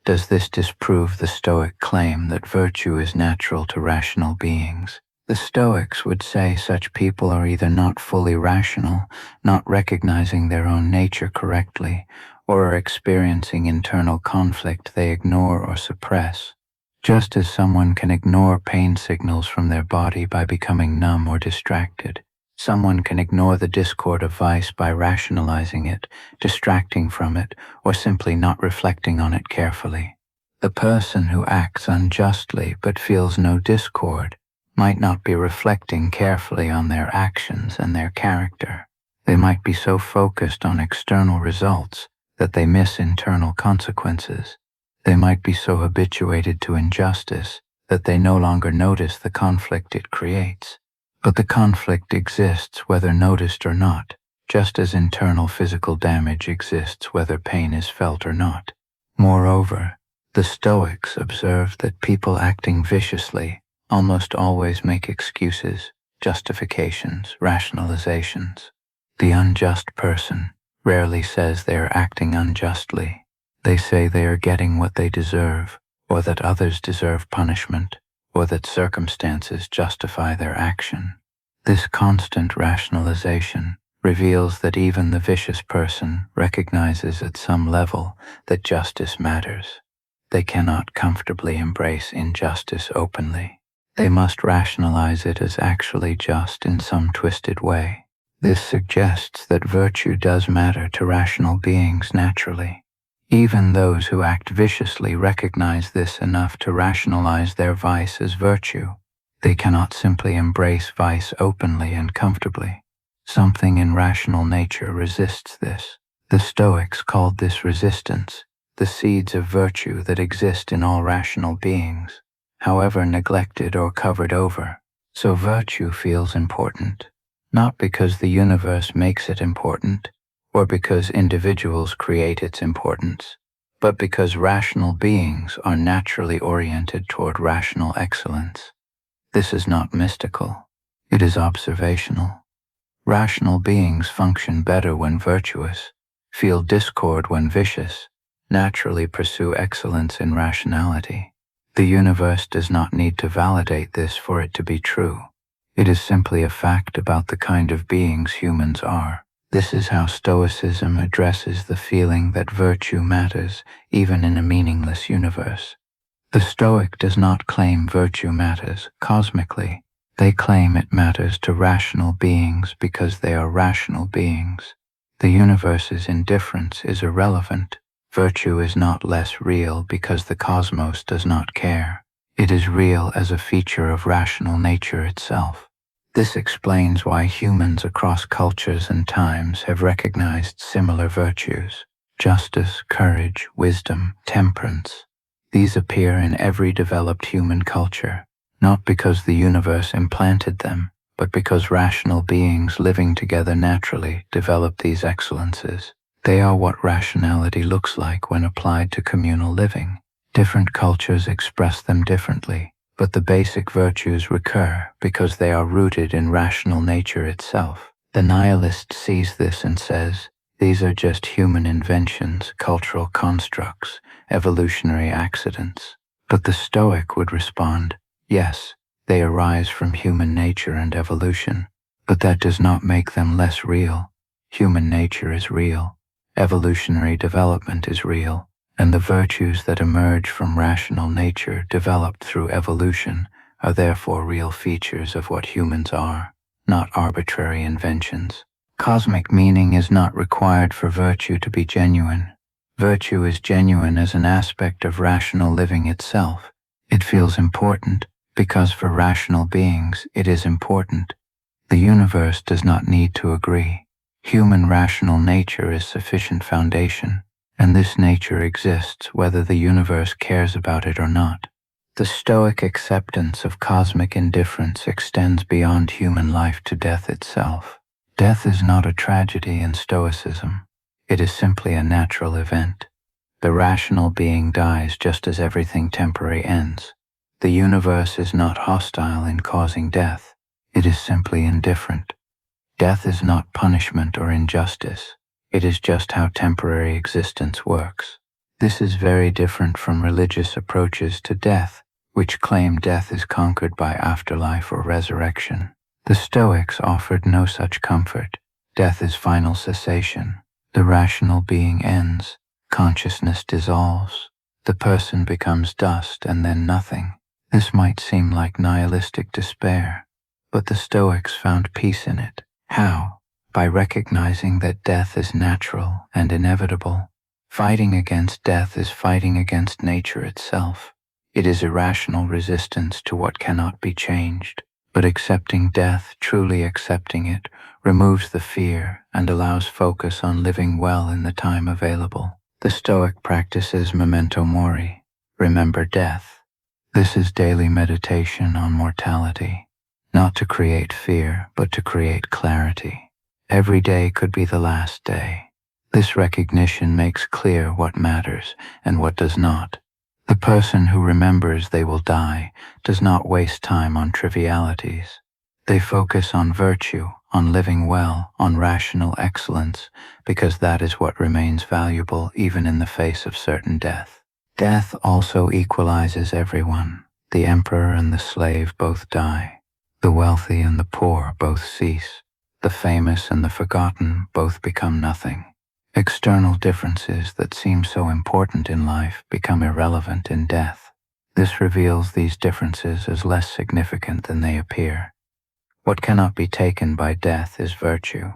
Does this disprove the Stoic claim that virtue is natural to rational beings? The Stoics would say such people are either not fully rational, not recognizing their own nature correctly, or are experiencing internal conflict they ignore or suppress. Just as someone can ignore pain signals from their body by becoming numb or distracted, someone can ignore the discord of vice by rationalizing it, distracting from it, or simply not reflecting on it carefully. The person who acts unjustly but feels no discord might not be reflecting carefully on their actions and their character. They might be so focused on external results that they miss internal consequences. They might be so habituated to injustice that they no longer notice the conflict it creates. But the conflict exists whether noticed or not, just as internal physical damage exists whether pain is felt or not. Moreover, the Stoics observed that people acting viciously almost always make excuses, justifications, rationalizations. The unjust person rarely says they are acting unjustly. They say they are getting what they deserve, or that others deserve punishment, or that circumstances justify their action. This constant rationalization reveals that even the vicious person recognizes at some level that justice matters. They cannot comfortably embrace injustice openly. They must rationalize it as actually just in some twisted way. This suggests that virtue does matter to rational beings naturally. Even those who act viciously recognize this enough to rationalize their vice as virtue. They cannot simply embrace vice openly and comfortably. Something in rational nature resists this. The Stoics called this resistance the seeds of virtue that exist in all rational beings, however neglected or covered over. So virtue feels important, not because the universe makes it important, or because individuals create its importance, but because rational beings are naturally oriented toward rational excellence. This is not mystical, it is observational. Rational beings function better when virtuous, feel discord when vicious, naturally pursue excellence in rationality. The universe does not need to validate this for it to be true. It is simply a fact about the kind of beings humans are. This is how Stoicism addresses the feeling that virtue matters even in a meaningless universe. The Stoic does not claim virtue matters cosmically. They claim it matters to rational beings because they are rational beings. The universe's indifference is irrelevant. Virtue is not less real because the cosmos does not care. It is real as a feature of rational nature itself. This explains why humans across cultures and times have recognized similar virtues: justice, courage, wisdom, temperance. These appear in every developed human culture, not because the universe implanted them, but because rational beings living together naturally develop these excellences. They are what rationality looks like when applied to communal living. Different cultures express them differently, but the basic virtues recur because they are rooted in rational nature itself. The nihilist sees this and says, these are just human inventions, cultural constructs, evolutionary accidents. But the Stoic would respond, yes, they arise from human nature and evolution, but that does not make them less real. Human nature is real. Evolutionary development is real, and the virtues that emerge from rational nature developed through evolution are therefore real features of what humans are, not arbitrary inventions. Cosmic meaning is not required for virtue to be genuine. Virtue is genuine as an aspect of rational living itself. It feels important because for rational beings it is important. The universe does not need to agree. Human rational nature is sufficient foundation, and this nature exists whether the universe cares about it or not. The Stoic acceptance of cosmic indifference extends beyond human life to death itself. Death is not a tragedy in Stoicism. It is simply a natural event. The rational being dies just as everything temporary ends. The universe is not hostile in causing death. It is simply indifferent. Death is not punishment or injustice. It is just how temporary existence works. This is very different from religious approaches to death, which claim death is conquered by afterlife or resurrection. The Stoics offered no such comfort. Death is final cessation. The rational being ends. Consciousness dissolves. The person becomes dust and then nothing. This might seem like nihilistic despair, but the Stoics found peace in it. How? By recognizing that death is natural and inevitable. Fighting against death is fighting against nature itself. It is irrational resistance to what cannot be changed. But accepting death, truly accepting it, removes the fear and allows focus on living well in the time available. The Stoic practices memento mori, remember death. This is daily meditation on mortality, not to create fear, but to create clarity. Every day could be the last day. This recognition makes clear what matters and what does not. The person who remembers they will die does not waste time on trivialities. They focus on virtue, on living well, on rational excellence, because that is what remains valuable even in the face of certain death. Death also equalizes everyone. The emperor and the slave both die. The wealthy and the poor both cease. The famous and the forgotten both become nothing. External differences that seem so important in life become irrelevant in death. This reveals these differences as less significant than they appear. What cannot be taken by death is virtue.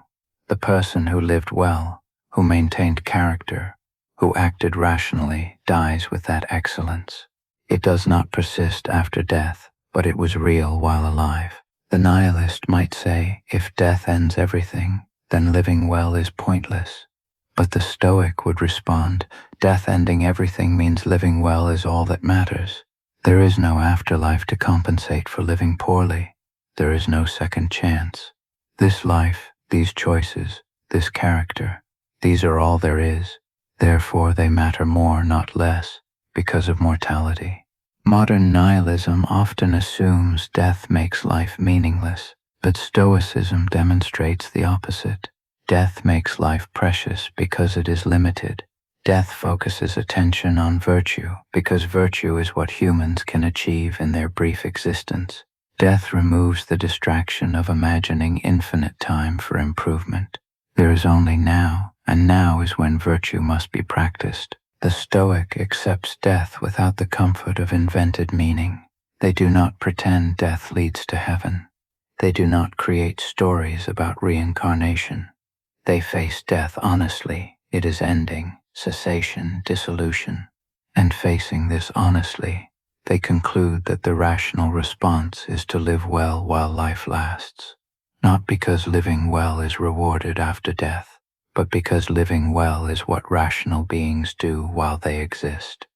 The person who lived well, who maintained character, who acted rationally, dies with that excellence. It does not persist after death, but it was real while alive. The nihilist might say, if death ends everything, then living well is pointless. But the Stoic would respond, death ending everything means living well is all that matters. There is no afterlife to compensate for living poorly. There is no second chance. This life, these choices, this character, these are all there is. Therefore they matter more, not less, because of mortality. Modern nihilism often assumes death makes life meaningless, but Stoicism demonstrates the opposite. Death makes life precious because it is limited. Death focuses attention on virtue because virtue is what humans can achieve in their brief existence. Death removes the distraction of imagining infinite time for improvement. There is only now, and now is when virtue must be practiced. The Stoic accepts death without the comfort of invented meaning. They do not pretend death leads to heaven. They do not create stories about reincarnation. They face death honestly. It is ending, cessation, dissolution. And facing this honestly, they conclude that the rational response is to live well while life lasts. Not because living well is rewarded after death, but because living well is what rational beings do while they exist.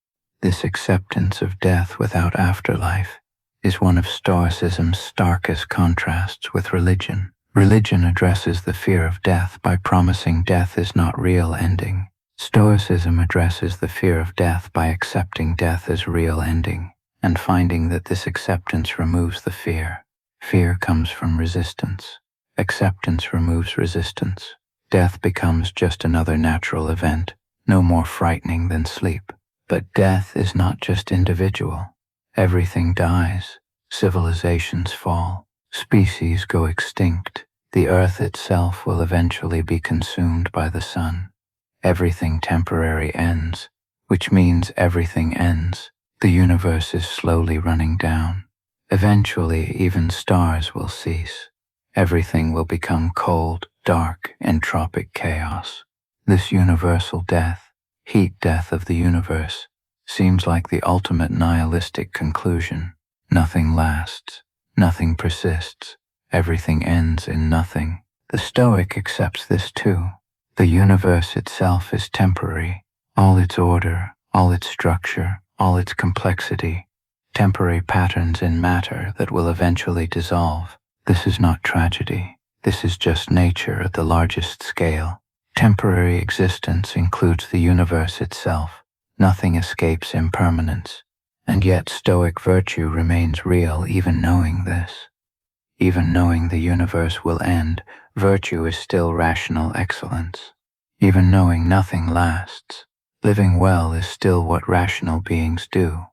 This acceptance of death without afterlife is one of Stoicism's starkest contrasts with religion. Religion addresses the fear of death by promising death is not real ending. Stoicism addresses the fear of death by accepting death as real ending and finding that this acceptance removes the fear. Fear comes from resistance. Acceptance removes resistance. Death becomes just another natural event, no more frightening than sleep. But death is not just individual. Everything dies. Civilizations fall. Species go extinct. The earth itself will eventually be consumed by the sun. Everything temporary ends, which means everything ends. The universe is slowly running down. Eventually, even stars will cease. Everything will become cold, dark, entropic chaos. This universal death, heat death of the universe, seems like the ultimate nihilistic conclusion. Nothing lasts. Nothing persists. Everything ends in nothing. The Stoic accepts this too. The universe itself is temporary. All its order, all its structure, all its complexity, temporary patterns in matter that will eventually dissolve. This is not tragedy. This is just nature at the largest scale. Temporary existence includes the universe itself. Nothing escapes impermanence. And yet Stoic virtue remains real even knowing this. Even knowing the universe will end, virtue is still rational excellence. Even knowing nothing lasts, living well is still what rational beings do.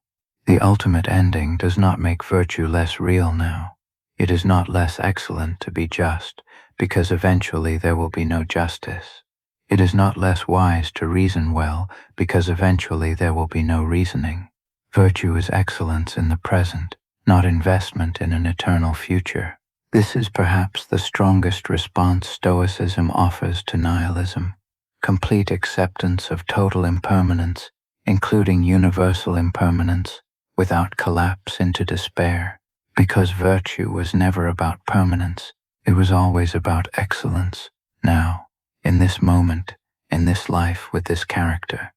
The ultimate ending does not make virtue less real now. It is not less excellent to be just, because eventually there will be no justice. It is not less wise to reason well, because eventually there will be no reasoning. Virtue is excellence in the present, not investment in an eternal future. This is perhaps the strongest response Stoicism offers to nihilism. Complete acceptance of total impermanence, including universal impermanence, without collapse into despair. Because virtue was never about permanence, it was always about excellence. Now, in this moment, in this life with this character,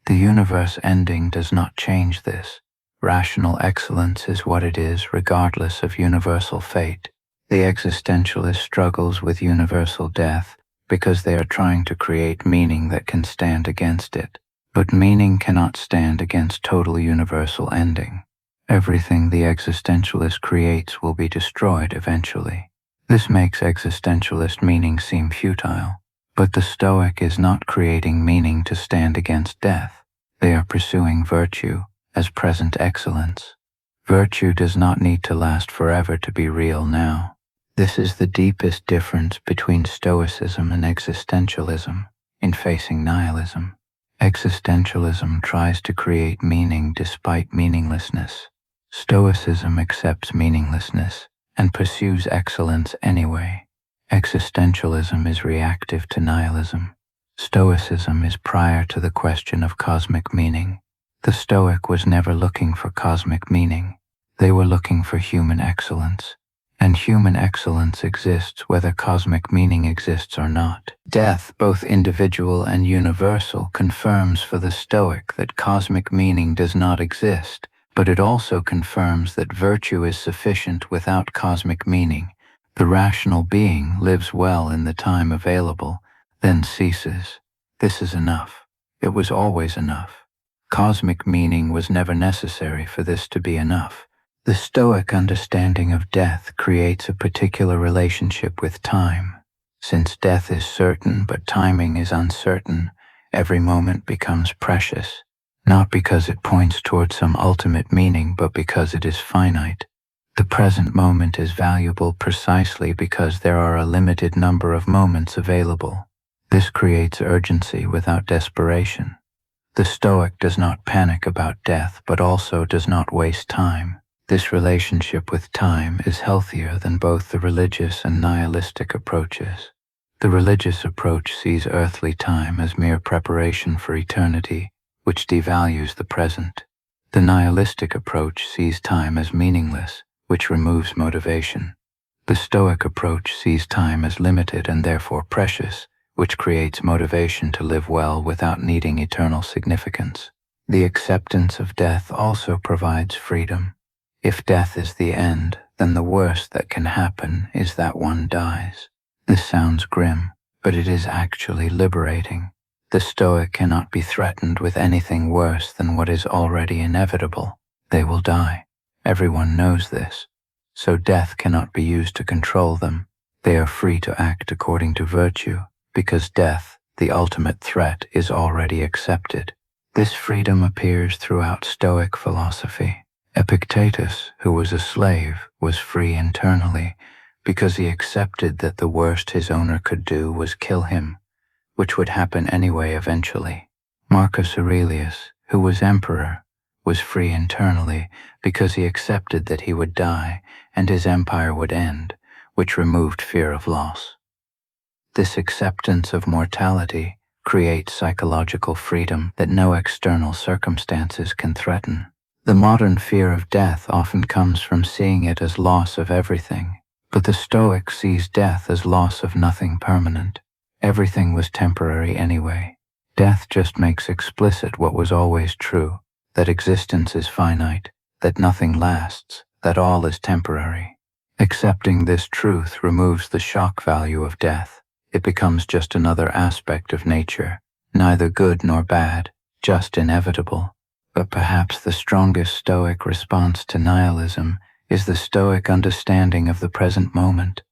the universe ending does not change this. Rational excellence is what it is regardless of universal fate. The existentialist struggles with universal death because they are trying to create meaning that can stand against it. But meaning cannot stand against total universal ending. Everything the existentialist creates will be destroyed eventually. This makes existentialist meaning seem futile. But the Stoic is not creating meaning to stand against death. They are pursuing virtue as present excellence. Virtue does not need to last forever to be real now. This is the deepest difference between Stoicism and existentialism in facing nihilism. Existentialism tries to create meaning despite meaninglessness. Stoicism accepts meaninglessness and pursues excellence anyway. Existentialism is reactive to nihilism. Stoicism is prior to the question of cosmic meaning. The Stoic was never looking for cosmic meaning. They were looking for human excellence. And human excellence exists whether cosmic meaning exists or not. Death, both individual and universal, confirms for the Stoic that cosmic meaning does not exist, but it also confirms that virtue is sufficient without cosmic meaning. The rational being lives well in the time available, then ceases. This is enough. It was always enough. Cosmic meaning was never necessary for this to be enough. The Stoic understanding of death creates a particular relationship with time. Since death is certain but timing is uncertain, every moment becomes precious, not because it points toward some ultimate meaning but because it is finite. The present moment is valuable precisely because there are a limited number of moments available. This creates urgency without desperation. The Stoic does not panic about death but also does not waste time. This relationship with time is healthier than both the religious and nihilistic approaches. The religious approach sees earthly time as mere preparation for eternity, which devalues the present. The nihilistic approach sees time as meaningless, which removes motivation. The Stoic approach sees time as limited and therefore precious, which creates motivation to live well without needing eternal significance. The acceptance of death also provides freedom. If death is the end, then the worst that can happen is that one dies. This sounds grim, but it is actually liberating. The Stoic cannot be threatened with anything worse than what is already inevitable. They will die. Everyone knows this. So death cannot be used to control them. They are free to act according to virtue, because death, the ultimate threat, is already accepted. This freedom appears throughout Stoic philosophy. Epictetus, who was a slave, was free internally because he accepted that the worst his owner could do was kill him, which would happen anyway eventually. Marcus Aurelius, who was emperor, was free internally because he accepted that he would die and his empire would end, which removed fear of loss. This acceptance of mortality creates psychological freedom that no external circumstances can threaten. The modern fear of death often comes from seeing it as loss of everything, but the Stoic sees death as loss of nothing permanent. Everything was temporary anyway. Death just makes explicit what was always true, that existence is finite, that nothing lasts, that all is temporary. Accepting this truth removes the shock value of death. It becomes just another aspect of nature, neither good nor bad, just inevitable. But perhaps the strongest Stoic response to nihilism is the Stoic understanding of the present moment.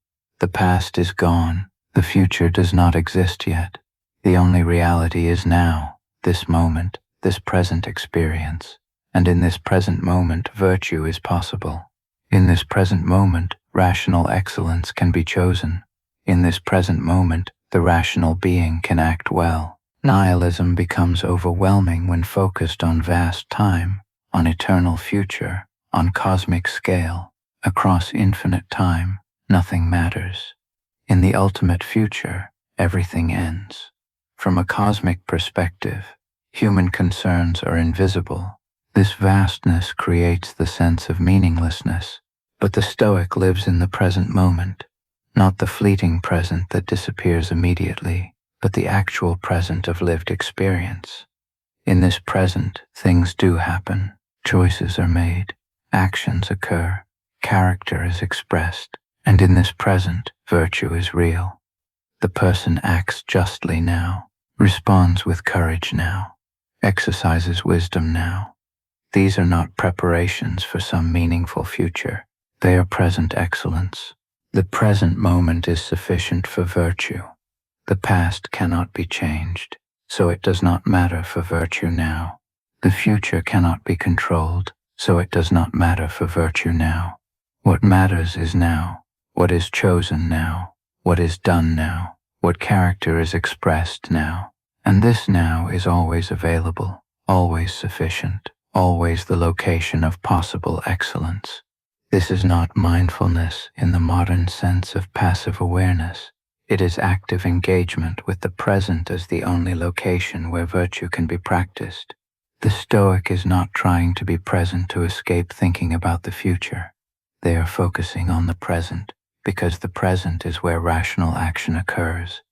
The past is gone. The future does not exist yet. The only reality is now, this moment, this present experience. And in this present moment, virtue is possible. In this present moment, rational excellence can be chosen. In this present moment, the rational being can act well. Nihilism becomes overwhelming when focused on vast time, on eternal future, on cosmic scale. Across infinite time, nothing matters. In the ultimate future, everything ends. From a cosmic perspective, human concerns are invisible. This vastness creates the sense of meaninglessness, but the Stoic lives in the present moment, not the fleeting present that disappears immediately, but the actual present of lived experience. In this present, things do happen. Choices are made, actions occur, character is expressed, and in this present, virtue is real. The person acts justly now, responds with courage now, exercises wisdom now. These are not preparations for some meaningful future. They are present excellence. The present moment is sufficient for virtue. The past cannot be changed, so it does not matter for virtue now. The future cannot be controlled, so it does not matter for virtue now. What matters is now, what is chosen now, what is done now, what character is expressed now. And this now is always available, always sufficient, always the location of possible excellence. This is not mindfulness in the modern sense of passive awareness. It is active engagement with the present as the only location where virtue can be practiced. The Stoic is not trying to be present to escape thinking about the future. They are focusing on the present, because the present is where rational action occurs.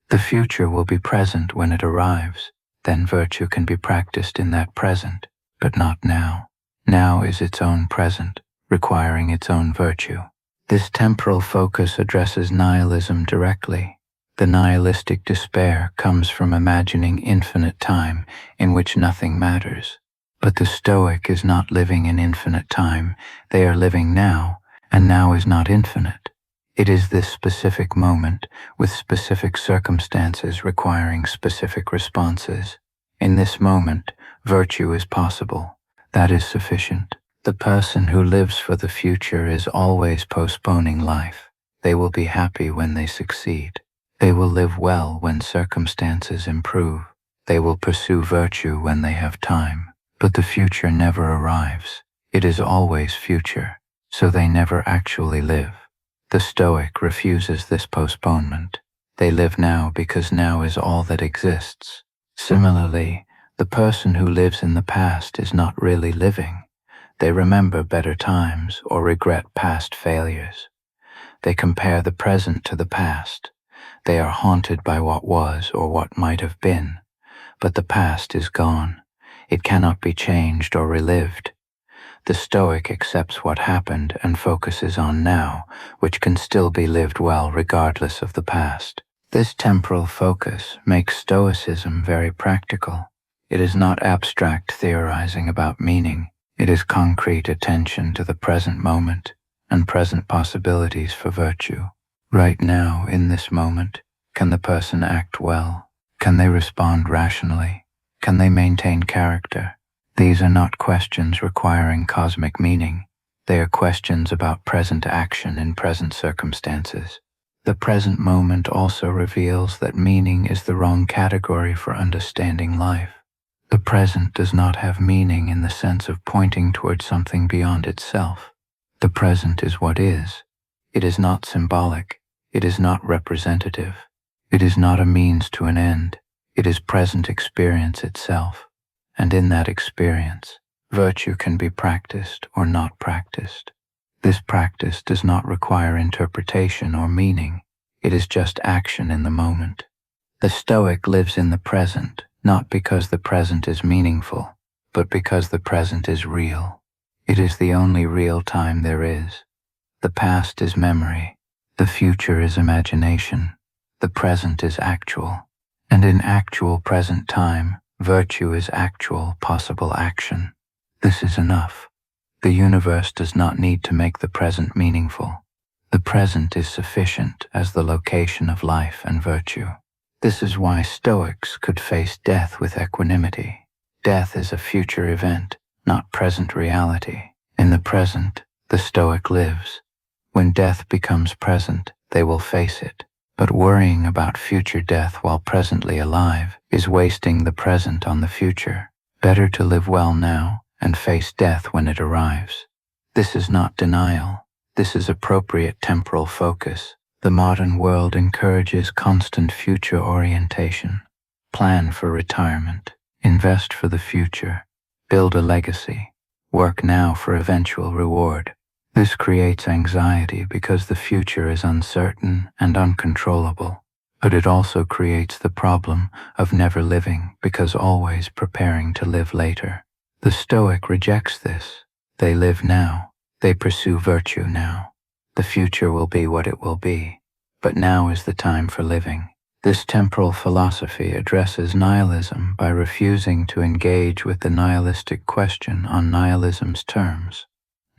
The future will be present when it arrives. Then virtue can be practiced in that present, but not now. Now is its own present, requiring its own virtue. This temporal focus addresses nihilism directly. The nihilistic despair comes from imagining infinite time in which nothing matters. But the Stoic is not living in infinite time. They are living now, and now is not infinite. It is this specific moment, with specific circumstances requiring specific responses. In this moment, virtue is possible. That is sufficient. The person who lives for the future is always postponing life. They will be happy when they succeed. They will live well when circumstances improve. They will pursue virtue when they have time. But the future never arrives. It is always future, so they never actually live. The Stoic refuses this postponement. They live now because now is all that exists. Similarly, the person who lives in the past is not really living. They remember better times or regret past failures. They compare the present to the past. They are haunted by what was or what might have been. But the past is gone. It cannot be changed or relived. The Stoic accepts what happened and focuses on now, which can still be lived well regardless of the past. This temporal focus makes Stoicism very practical. It is not abstract theorizing about meaning. It is concrete attention to the present moment and present possibilities for virtue. Right now, in this moment, can the person act well? Can they respond rationally? Can they maintain character? These are not questions requiring cosmic meaning. They are questions about present action in present circumstances. The present moment also reveals that meaning is the wrong category for understanding life. The present does not have meaning in the sense of pointing towards something beyond itself. The present is what is. It is not symbolic. It is not representative. It is not a means to an end. It is present experience itself. And in that experience, virtue can be practiced or not practiced. This practice does not require interpretation or meaning. It is just action in the moment. The Stoic lives in the present, not because the present is meaningful, but because the present is real. It is the only real time there is. The past is memory. The future is imagination. The present is actual. And in actual present time, virtue is actual possible action. This is enough. The universe does not need to make the present meaningful. The present is sufficient as the location of life and virtue. This is why Stoics could face death with equanimity. Death is a future event, not present reality. In the present, the Stoic lives. When death becomes present, they will face it. But worrying about future death while presently alive is wasting the present on the future. Better to live well now and face death when it arrives. This is not denial. This is appropriate temporal focus. The modern world encourages constant future orientation. Plan for retirement. Invest for the future. Build a legacy. Work now for eventual reward. This creates anxiety because the future is uncertain and uncontrollable, but it also creates the problem of never living because always preparing to live later. The Stoic rejects this. They live now. They pursue virtue now. The future will be what it will be, but now is the time for living. This temporal philosophy addresses nihilism by refusing to engage with the nihilistic question on nihilism's terms.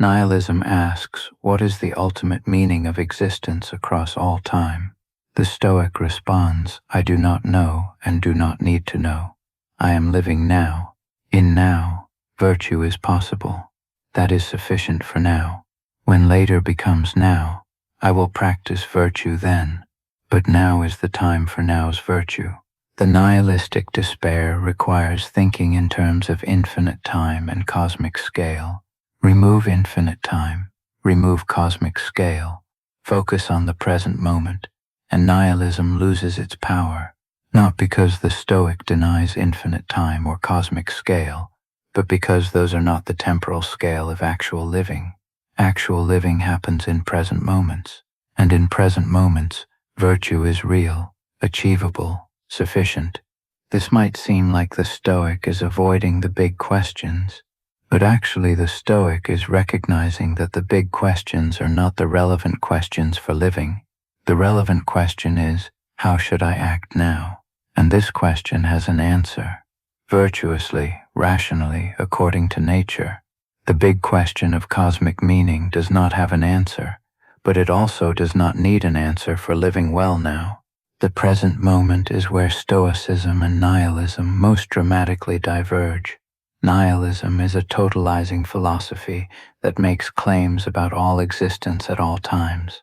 Nihilism asks, what is the ultimate meaning of existence across all time? The Stoic responds, I do not know and do not need to know. I am living now. In now, virtue is possible. That is sufficient for now. When later becomes now, I will practice virtue then. But now is the time for now's virtue. The nihilistic despair requires thinking in terms of infinite time and cosmic scale. Remove infinite time, remove cosmic scale, focus on the present moment, and nihilism loses its power, not because the Stoic denies infinite time or cosmic scale, but because those are not the temporal scale of actual living. Actual living happens in present moments, and in present moments, virtue is real, achievable, sufficient. This might seem like the Stoic is avoiding the big questions, but actually the Stoic is recognizing that the big questions are not the relevant questions for living. The relevant question is, how should I act now? And this question has an answer. Virtuously, rationally, according to nature. The big question of cosmic meaning does not have an answer, but it also does not need an answer for living well now. The present moment is where Stoicism and nihilism most dramatically diverge. Nihilism is a totalizing philosophy that makes claims about all existence at all times.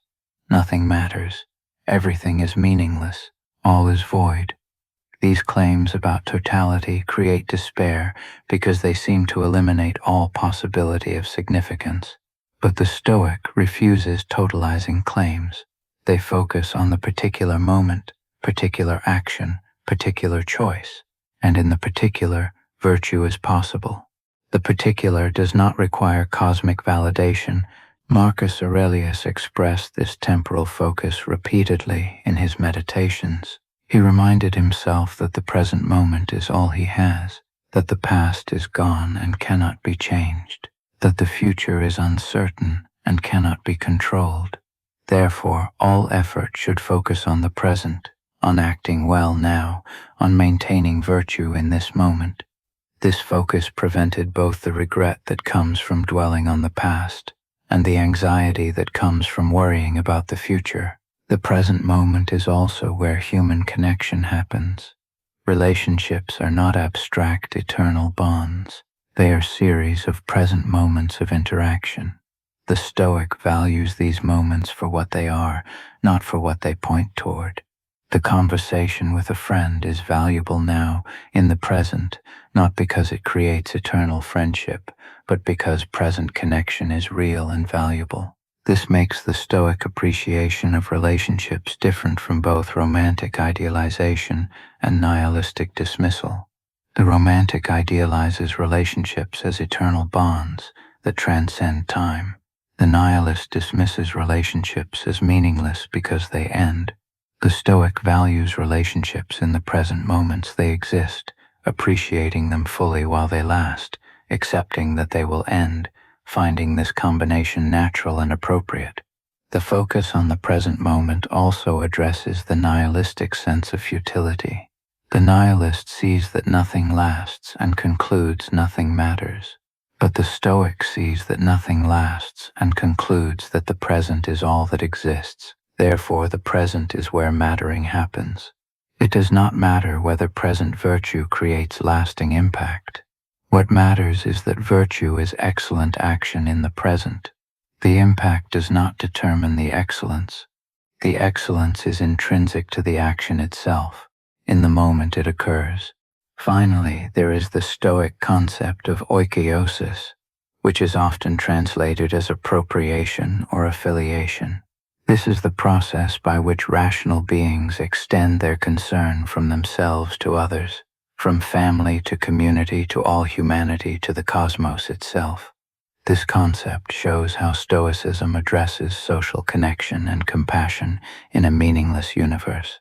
Nothing matters. Everything is meaningless. All is void. These claims about totality create despair because they seem to eliminate all possibility of significance. But the Stoic refuses totalizing claims. They focus on the particular moment, particular action, particular choice, and in the particular, virtue is possible. The particular does not require cosmic validation. Marcus Aurelius expressed this temporal focus repeatedly in his meditations. He reminded himself that the present moment is all he has, that the past is gone and cannot be changed, that the future is uncertain and cannot be controlled. Therefore, all effort should focus on the present, on acting well now, on maintaining virtue in this moment. This focus prevented both the regret that comes from dwelling on the past and the anxiety that comes from worrying about the future. The present moment is also where human connection happens. Relationships are not abstract, eternal bonds. They are series of present moments of interaction. The Stoic values these moments for what they are, not for what they point toward. The conversation with a friend is valuable now, in the present, not because it creates eternal friendship, but because present connection is real and valuable. This makes the Stoic appreciation of relationships different from both romantic idealization and nihilistic dismissal. The romantic idealizes relationships as eternal bonds that transcend time. The nihilist dismisses relationships as meaningless because they end. The Stoic values relationships in the present moments they exist, appreciating them fully while they last, accepting that they will end, finding this combination natural and appropriate. The focus on the present moment also addresses the nihilistic sense of futility. The nihilist sees that nothing lasts and concludes nothing matters. But the Stoic sees that nothing lasts and concludes that the present is all that exists. Therefore, the present is where mattering happens. It does not matter whether present virtue creates lasting impact. What matters is that virtue is excellent action in the present. The impact does not determine the excellence. The excellence is intrinsic to the action itself, in the moment it occurs. Finally, there is the Stoic concept of oikeiosis, which is often translated as appropriation or affiliation. This is the process by which rational beings extend their concern from themselves to others, from family to community to all humanity to the cosmos itself. This concept shows how Stoicism addresses social connection and compassion in a meaningless universe.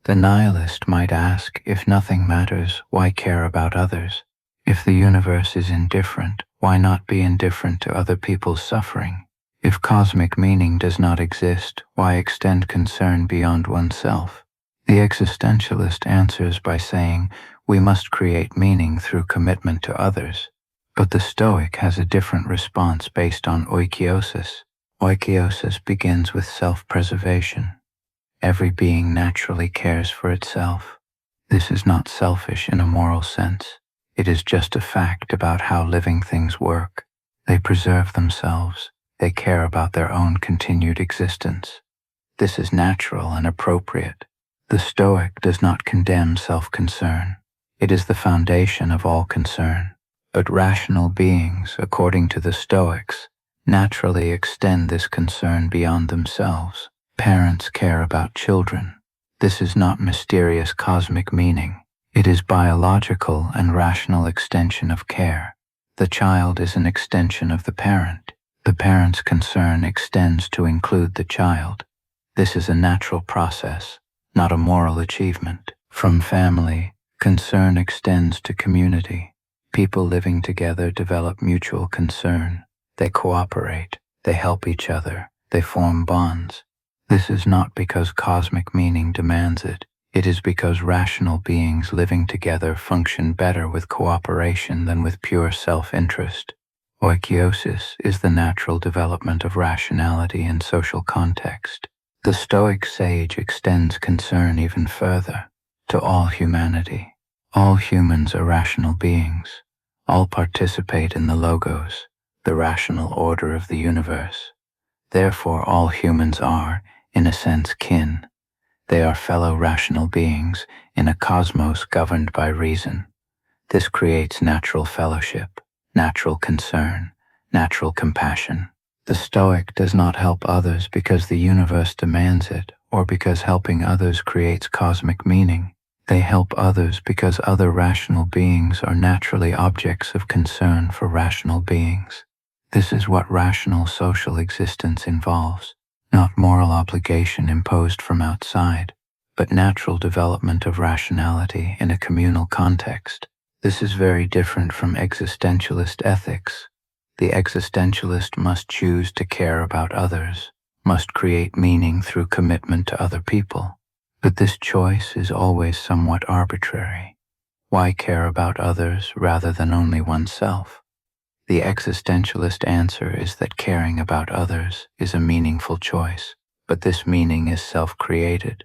The nihilist might ask, if nothing matters, why care about others? If the universe is indifferent, why not be indifferent to other people's suffering? If cosmic meaning does not exist, why extend concern beyond oneself? The existentialist answers by saying, we must create meaning through commitment to others. But the Stoic has a different response based on oikeiosis. Oikeiosis begins with self-preservation. Every being naturally cares for itself. This is not selfish in a moral sense. It is just a fact about how living things work. They preserve themselves. They care about their own continued existence. This is natural and appropriate. The Stoic does not condemn self-concern. It is the foundation of all concern. But rational beings, according to the Stoics, naturally extend this concern beyond themselves. Parents care about children. This is not mysterious cosmic meaning. It is biological and rational extension of care. The child is an extension of the parent. The parent's concern extends to include the child. This is a natural process, not a moral achievement. From family, concern extends to community. People living together develop mutual concern. They cooperate. They help each other. They form bonds. This is not because cosmic meaning demands it. It is because rational beings living together function better with cooperation than with pure self-interest. Oikeiosis is the natural development of rationality in social context. The Stoic sage extends concern even further, to all humanity. All humans are rational beings. All participate in the logos, the rational order of the universe. Therefore, all humans are, in a sense, kin. They are fellow rational beings in a cosmos governed by reason. This creates natural fellowship, natural concern, natural compassion. The Stoic does not help others because the universe demands it or because helping others creates cosmic meaning. They help others because other rational beings are naturally objects of concern for rational beings. This is what rational social existence involves, not moral obligation imposed from outside, but natural development of rationality in a communal context. This is very different from existentialist ethics. The existentialist must choose to care about others, must create meaning through commitment to other people. But this choice is always somewhat arbitrary. Why care about others rather than only oneself? The existentialist answer is that caring about others is a meaningful choice, but this meaning is self-created.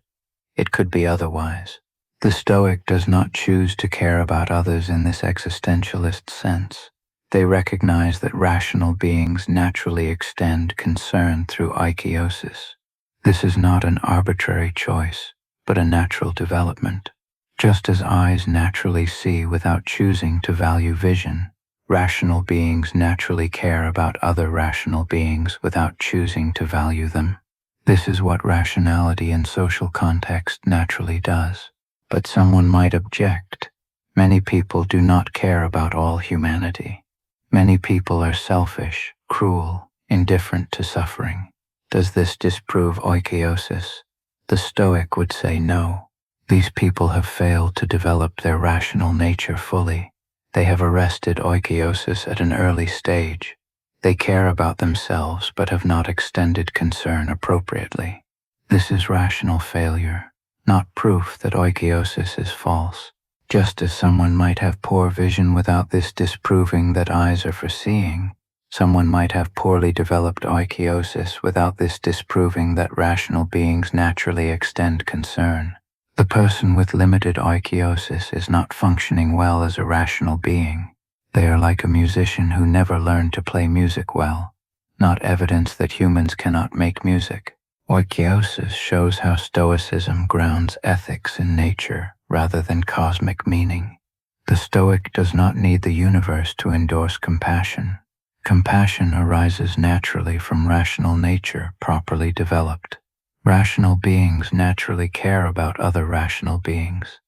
It could be otherwise. The Stoic does not choose to care about others in this existentialist sense. They recognize that rational beings naturally extend concern through oikeiosis. This is not an arbitrary choice, but a natural development. Just as eyes naturally see without choosing to value vision, rational beings naturally care about other rational beings without choosing to value them. This is what rationality in social context naturally does. But someone might object. Many people do not care about all humanity. Many people are selfish, cruel, indifferent to suffering. Does this disprove oikeiosis? The Stoic would say no. These people have failed to develop their rational nature fully. They have arrested oikeiosis at an early stage. They care about themselves but have not extended concern appropriately. This is rational failure, not proof that oikeiosis is false. Just as someone might have poor vision without this disproving that eyes are for seeing, someone might have poorly developed oikeiosis without this disproving that rational beings naturally extend concern. The person with limited oikeiosis is not functioning well as a rational being. They are like a musician who never learned to play music well, not evidence that humans cannot make music. Oikeiosis shows how Stoicism grounds ethics in nature rather than cosmic meaning. The Stoic does not need the universe to endorse compassion. Compassion arises naturally from rational nature properly developed. Rational beings naturally care about other rational beings.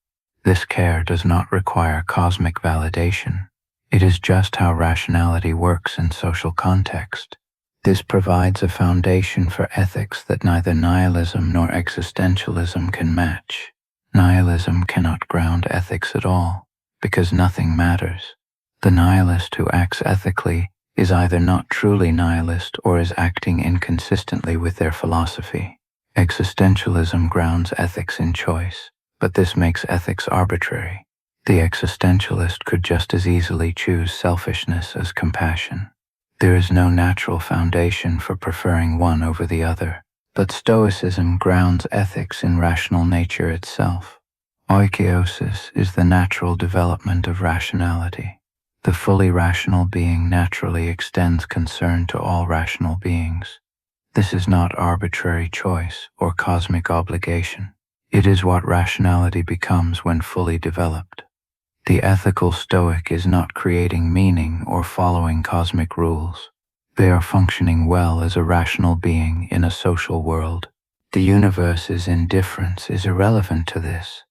This care does not require cosmic validation. It is just how rationality works in social context. This provides a foundation for ethics that neither nihilism nor existentialism can match. Nihilism cannot ground ethics at all, because nothing matters. The nihilist who acts ethically is either not truly nihilist or is acting inconsistently with their philosophy. Existentialism grounds ethics in choice, but this makes ethics arbitrary. The existentialist could just as easily choose selfishness as compassion. There is no natural foundation for preferring one over the other, but Stoicism grounds ethics in rational nature itself. Oikeiosis is the natural development of rationality. The fully rational being naturally extends concern to all rational beings. This is not arbitrary choice or cosmic obligation. It is what rationality becomes when fully developed. The ethical Stoic is not creating meaning or following cosmic rules. They are functioning well as a rational being in a social world. The universe's indifference is irrelevant to this.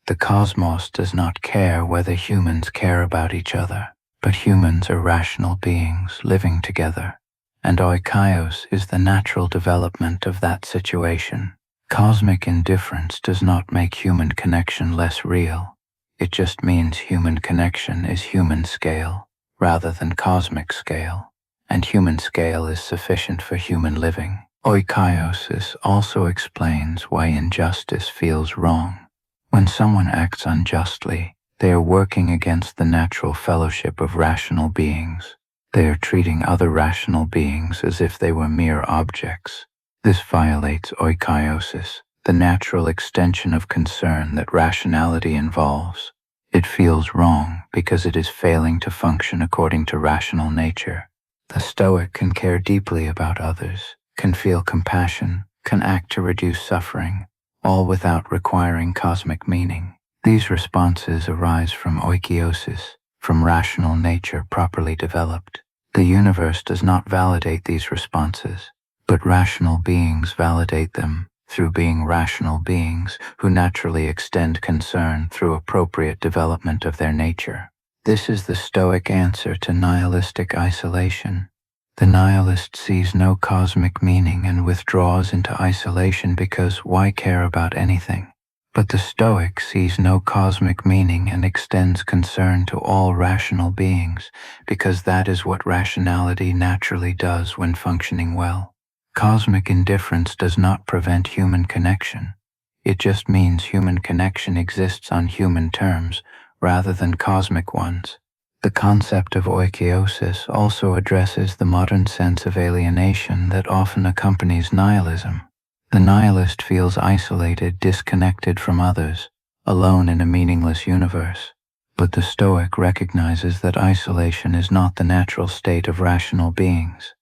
The cosmos does not care whether humans care about each other, but humans are rational beings living together, and oikaios is the natural development of that situation. Cosmic indifference does not make human connection less real. It just means human connection is human scale rather than cosmic scale, and human scale is sufficient for human living. Oikaiosis also explains why injustice feels wrong. When someone acts unjustly, they are working against the natural fellowship of rational beings. They are treating other rational beings as if they were mere objects. This violates oikaiosis, the natural extension of concern that rationality involves. It feels wrong because it is failing to function according to rational nature. The Stoic can care deeply about others, can feel compassion, can act to reduce suffering, all without requiring cosmic meaning. These responses arise from oikeiosis, from rational nature properly developed. The universe does not validate these responses, but rational beings validate them through being rational beings who naturally extend concern through appropriate development of their nature. This is the Stoic answer to nihilistic isolation. The nihilist sees no cosmic meaning and withdraws into isolation because why care about anything? But the Stoic sees no cosmic meaning and extends concern to all rational beings because that is what rationality naturally does when functioning well. Cosmic indifference does not prevent human connection. It just means human connection exists on human terms rather than cosmic ones. The concept of oikeiosis also addresses the modern sense of alienation that often accompanies nihilism. The nihilist feels isolated, disconnected from others, alone in a meaningless universe. But the Stoic recognizes that isolation is not the natural state of rational beings.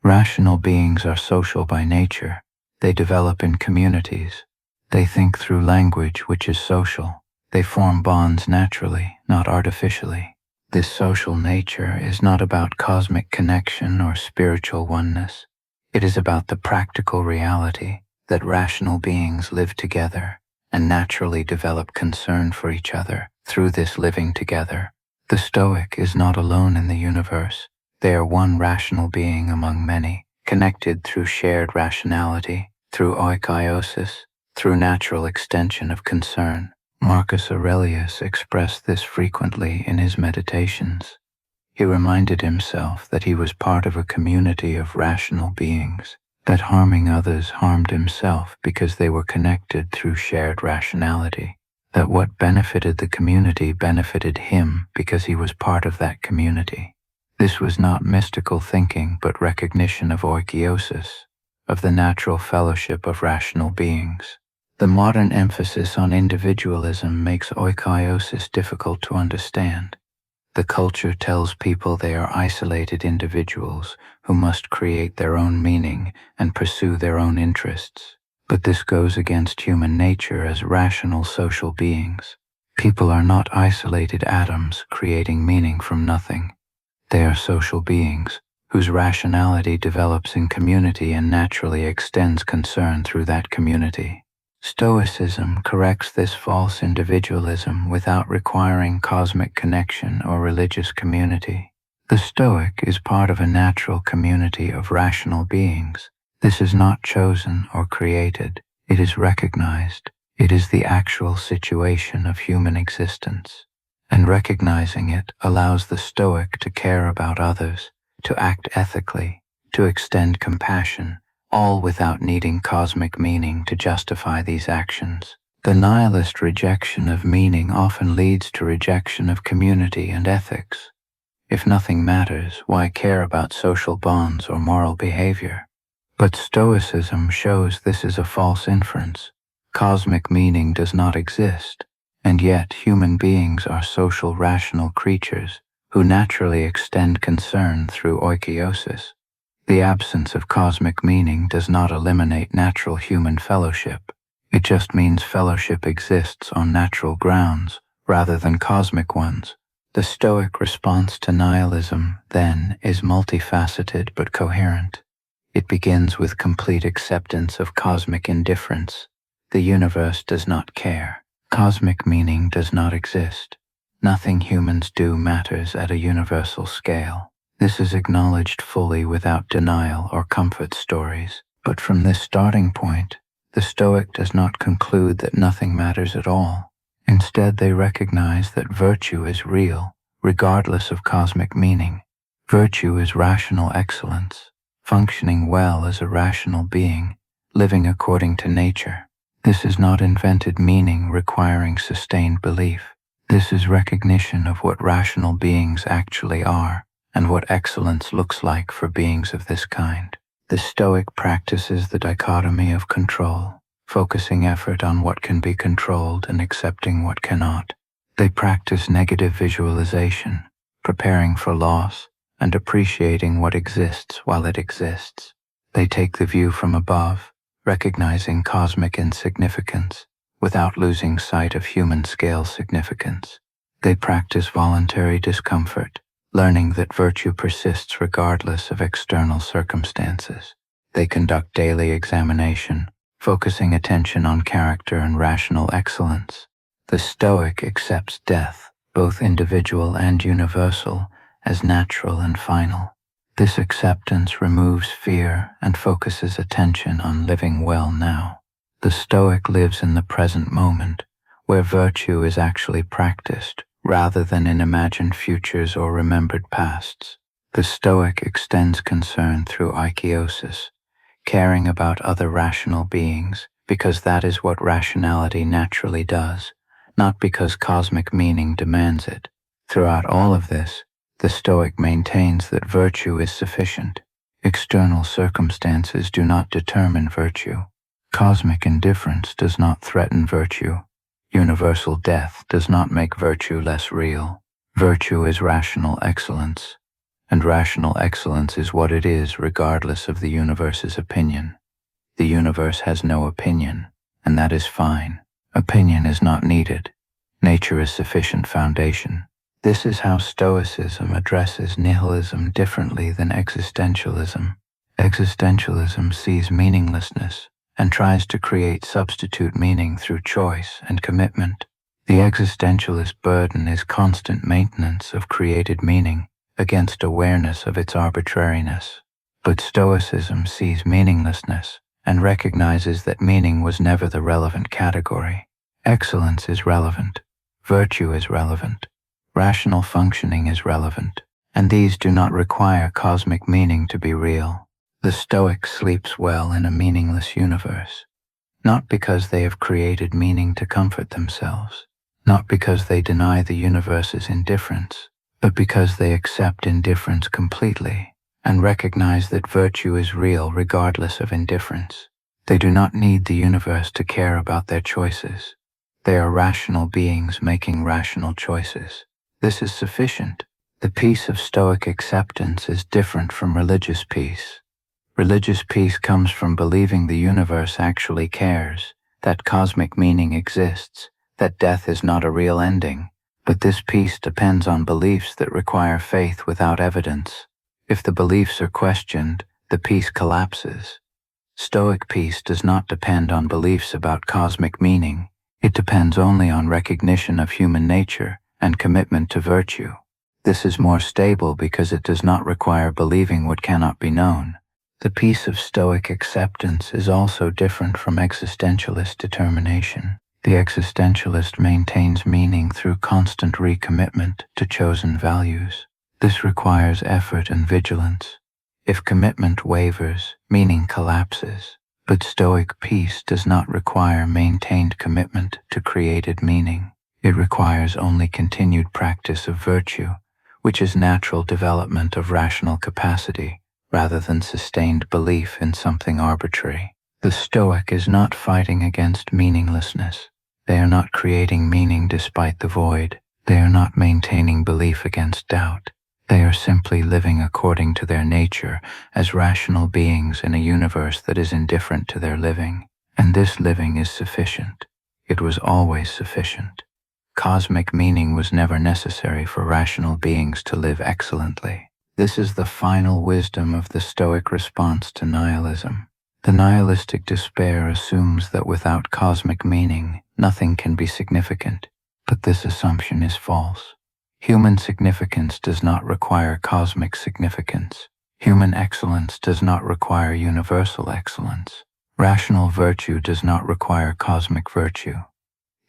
Rational beings are social by nature. They develop in communities. They think through language, which is social. They form bonds naturally, not artificially. This social nature is not about cosmic connection or spiritual oneness. It is about the practical reality that rational beings live together and naturally develop concern for each other through this living together. The Stoic is not alone in the universe. They are one rational being among many, connected through shared rationality, through oikeiosis, through natural extension of concern. Marcus Aurelius expressed this frequently in his meditations. He reminded himself that he was part of a community of rational beings, that harming others harmed himself because they were connected through shared rationality, that what benefited the community benefited him because he was part of that community. This was not mystical thinking but recognition of oikeiosis, of the natural fellowship of rational beings. The modern emphasis on individualism makes oikeiosis difficult to understand. The culture tells people they are isolated individuals who must create their own meaning and pursue their own interests. But this goes against human nature as rational social beings. People are not isolated atoms creating meaning from nothing. They are social beings whose rationality develops in community and naturally extends concern through that community. Stoicism corrects this false individualism without requiring cosmic connection or religious community. The Stoic is part of a natural community of rational beings. This is not chosen or created. It is recognized. It is the actual situation of human existence. and recognizing it allows the Stoic to care about others, to act ethically, to extend compassion, all without needing cosmic meaning to justify these actions. The nihilist rejection of meaning often leads to rejection of community and ethics. If nothing matters, why care about social bonds or moral behavior? But Stoicism shows this is a false inference. Cosmic meaning does not exist, and yet human beings are social rational creatures who naturally extend concern through oikeiosis. The absence of cosmic meaning does not eliminate natural human fellowship. It just means fellowship exists on natural grounds rather than cosmic ones. The Stoic response to nihilism, then, is multifaceted but coherent. It begins with complete acceptance of cosmic indifference. The universe does not care. Cosmic meaning does not exist. Nothing humans do matters at a universal scale. This is acknowledged fully without denial or comfort stories. But from this starting point, the Stoic does not conclude that nothing matters at all. Instead, they recognize that virtue is real, regardless of cosmic meaning. Virtue is rational excellence, functioning well as a rational being, living according to nature. This is not invented meaning requiring sustained belief. This is recognition of what rational beings actually are and what excellence looks like for beings of this kind. The Stoic practices the dichotomy of control, focusing effort on what can be controlled and accepting what cannot. They practice negative visualization, preparing for loss and appreciating what exists while it exists. They take the view from above, recognizing cosmic insignificance without losing sight of human-scale significance. They practice voluntary discomfort, learning that virtue persists regardless of external circumstances. They conduct daily examination, focusing attention on character and rational excellence. The Stoic accepts death, both individual and universal, as natural and final. This acceptance removes fear and focuses attention on living well now. The Stoic lives in the present moment, where virtue is actually practiced, rather than in imagined futures or remembered pasts. The Stoic extends concern through oikeiosis, caring about other rational beings, because that is what rationality naturally does, not because cosmic meaning demands it. Throughout all of this, the Stoic maintains that virtue is sufficient. External circumstances do not determine virtue. Cosmic indifference does not threaten virtue. Universal death does not make virtue less real. Virtue is rational excellence, and rational excellence is what it is regardless of the universe's opinion. The universe has no opinion, and that is fine. Opinion is not needed. Nature is sufficient foundation. This is how Stoicism addresses nihilism differently than existentialism. Existentialism sees meaninglessness and tries to create substitute meaning through choice and commitment. The existentialist burden is constant maintenance of created meaning against awareness of its arbitrariness. But Stoicism sees meaninglessness and recognizes that meaning was never the relevant category. Excellence is relevant. Virtue is relevant. Rational functioning is relevant, and these do not require cosmic meaning to be real. The Stoic sleeps well in a meaningless universe, not because they have created meaning to comfort themselves, not because they deny the universe's indifference, but because they accept indifference completely and recognize that virtue is real regardless of indifference. They do not need the universe to care about their choices. They are rational beings making rational choices. This is sufficient. The peace of Stoic acceptance is different from religious peace. Religious peace comes from believing the universe actually cares, that cosmic meaning exists, that death is not a real ending. But this peace depends on beliefs that require faith without evidence. If the beliefs are questioned, the peace collapses. Stoic peace does not depend on beliefs about cosmic meaning. It depends only on recognition of human nature and commitment to virtue. This is more stable because it does not require believing what cannot be known. The peace of Stoic acceptance is also different from existentialist determination. The existentialist maintains meaning through constant recommitment to chosen values. This requires effort and vigilance. If commitment wavers, meaning collapses. But Stoic peace does not require maintained commitment to created meaning. It requires only continued practice of virtue, which is natural development of rational capacity, rather than sustained belief in something arbitrary. The Stoic is not fighting against meaninglessness. They are not creating meaning despite the void. They are not maintaining belief against doubt. They are simply living according to their nature as rational beings in a universe that is indifferent to their living. And this living is sufficient. It was always sufficient. Cosmic meaning was never necessary for rational beings to live excellently. This is the final wisdom of the Stoic response to nihilism. The nihilistic despair assumes that without cosmic meaning, nothing can be significant. But this assumption is false. Human significance does not require cosmic significance. Human excellence does not require universal excellence. Rational virtue does not require cosmic virtue.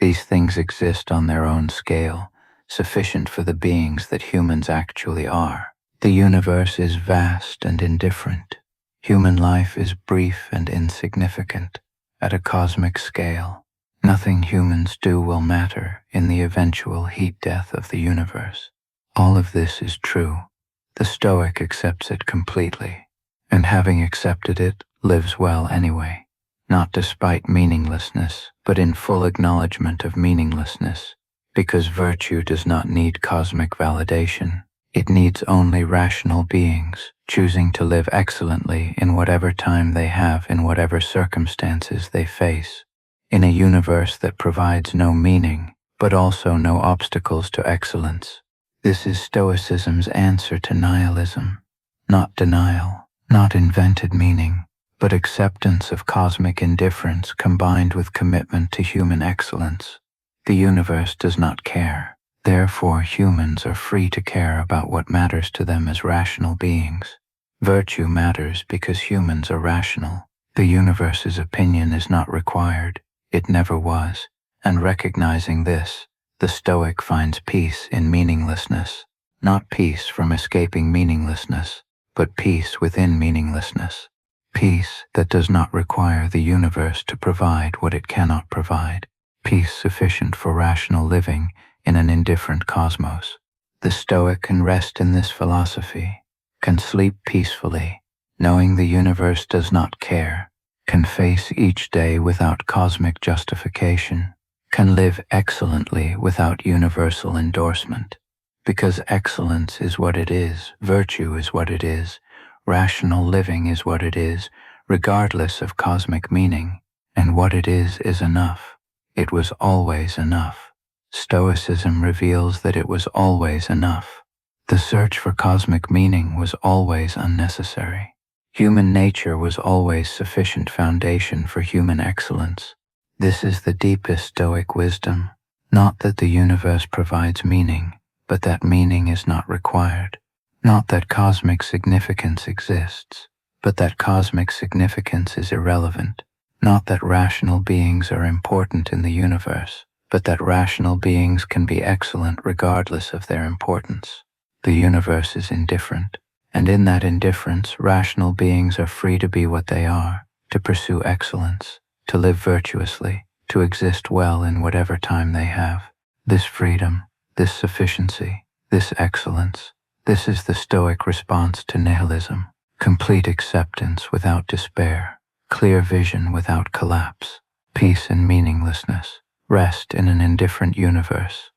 These things exist on their own scale, sufficient for the beings that humans actually are. The universe is vast and indifferent. Human life is brief and insignificant. At a cosmic scale, nothing humans do will matter in the eventual heat death of the universe. All of this is true. The Stoic accepts it completely, and having accepted it, lives well anyway, not despite meaninglessness, but in full acknowledgement of meaninglessness, because virtue does not need cosmic validation. It needs only rational beings, choosing to live excellently in whatever time they have, in whatever circumstances they face. In a universe that provides no meaning, but also no obstacles to excellence. This is Stoicism's answer to nihilism. Not denial, not invented meaning, but acceptance of cosmic indifference combined with commitment to human excellence. The universe does not care. Therefore, humans are free to care about what matters to them as rational beings. Virtue matters because humans are rational. The universe's opinion is not required. It never was, and recognizing this, the Stoic finds peace in meaninglessness, not peace from escaping meaninglessness, but peace within meaninglessness, peace that does not require the universe to provide what it cannot provide, peace sufficient for rational living in an indifferent cosmos. The Stoic can rest in this philosophy, can sleep peacefully, knowing the universe does not care, can face each day without cosmic justification, can live excellently without universal endorsement. Because excellence is what it is, virtue is what it is, rational living is what it is, regardless of cosmic meaning, and what it is enough. It was always enough. Stoicism reveals that it was always enough. The search for cosmic meaning was always unnecessary. Human nature was always sufficient foundation for human excellence. This is the deepest Stoic wisdom, not that the universe provides meaning, but that meaning is not required. Not that cosmic significance exists, but that cosmic significance is irrelevant. Not that rational beings are important in the universe, but that rational beings can be excellent regardless of their importance. The universe is indifferent. And in that indifference, rational beings are free to be what they are, to pursue excellence, to live virtuously, to exist well in whatever time they have. This freedom, this sufficiency, this excellence, this is the Stoic response to nihilism. Complete acceptance without despair, clear vision without collapse, peace in meaninglessness, rest in an indifferent universe.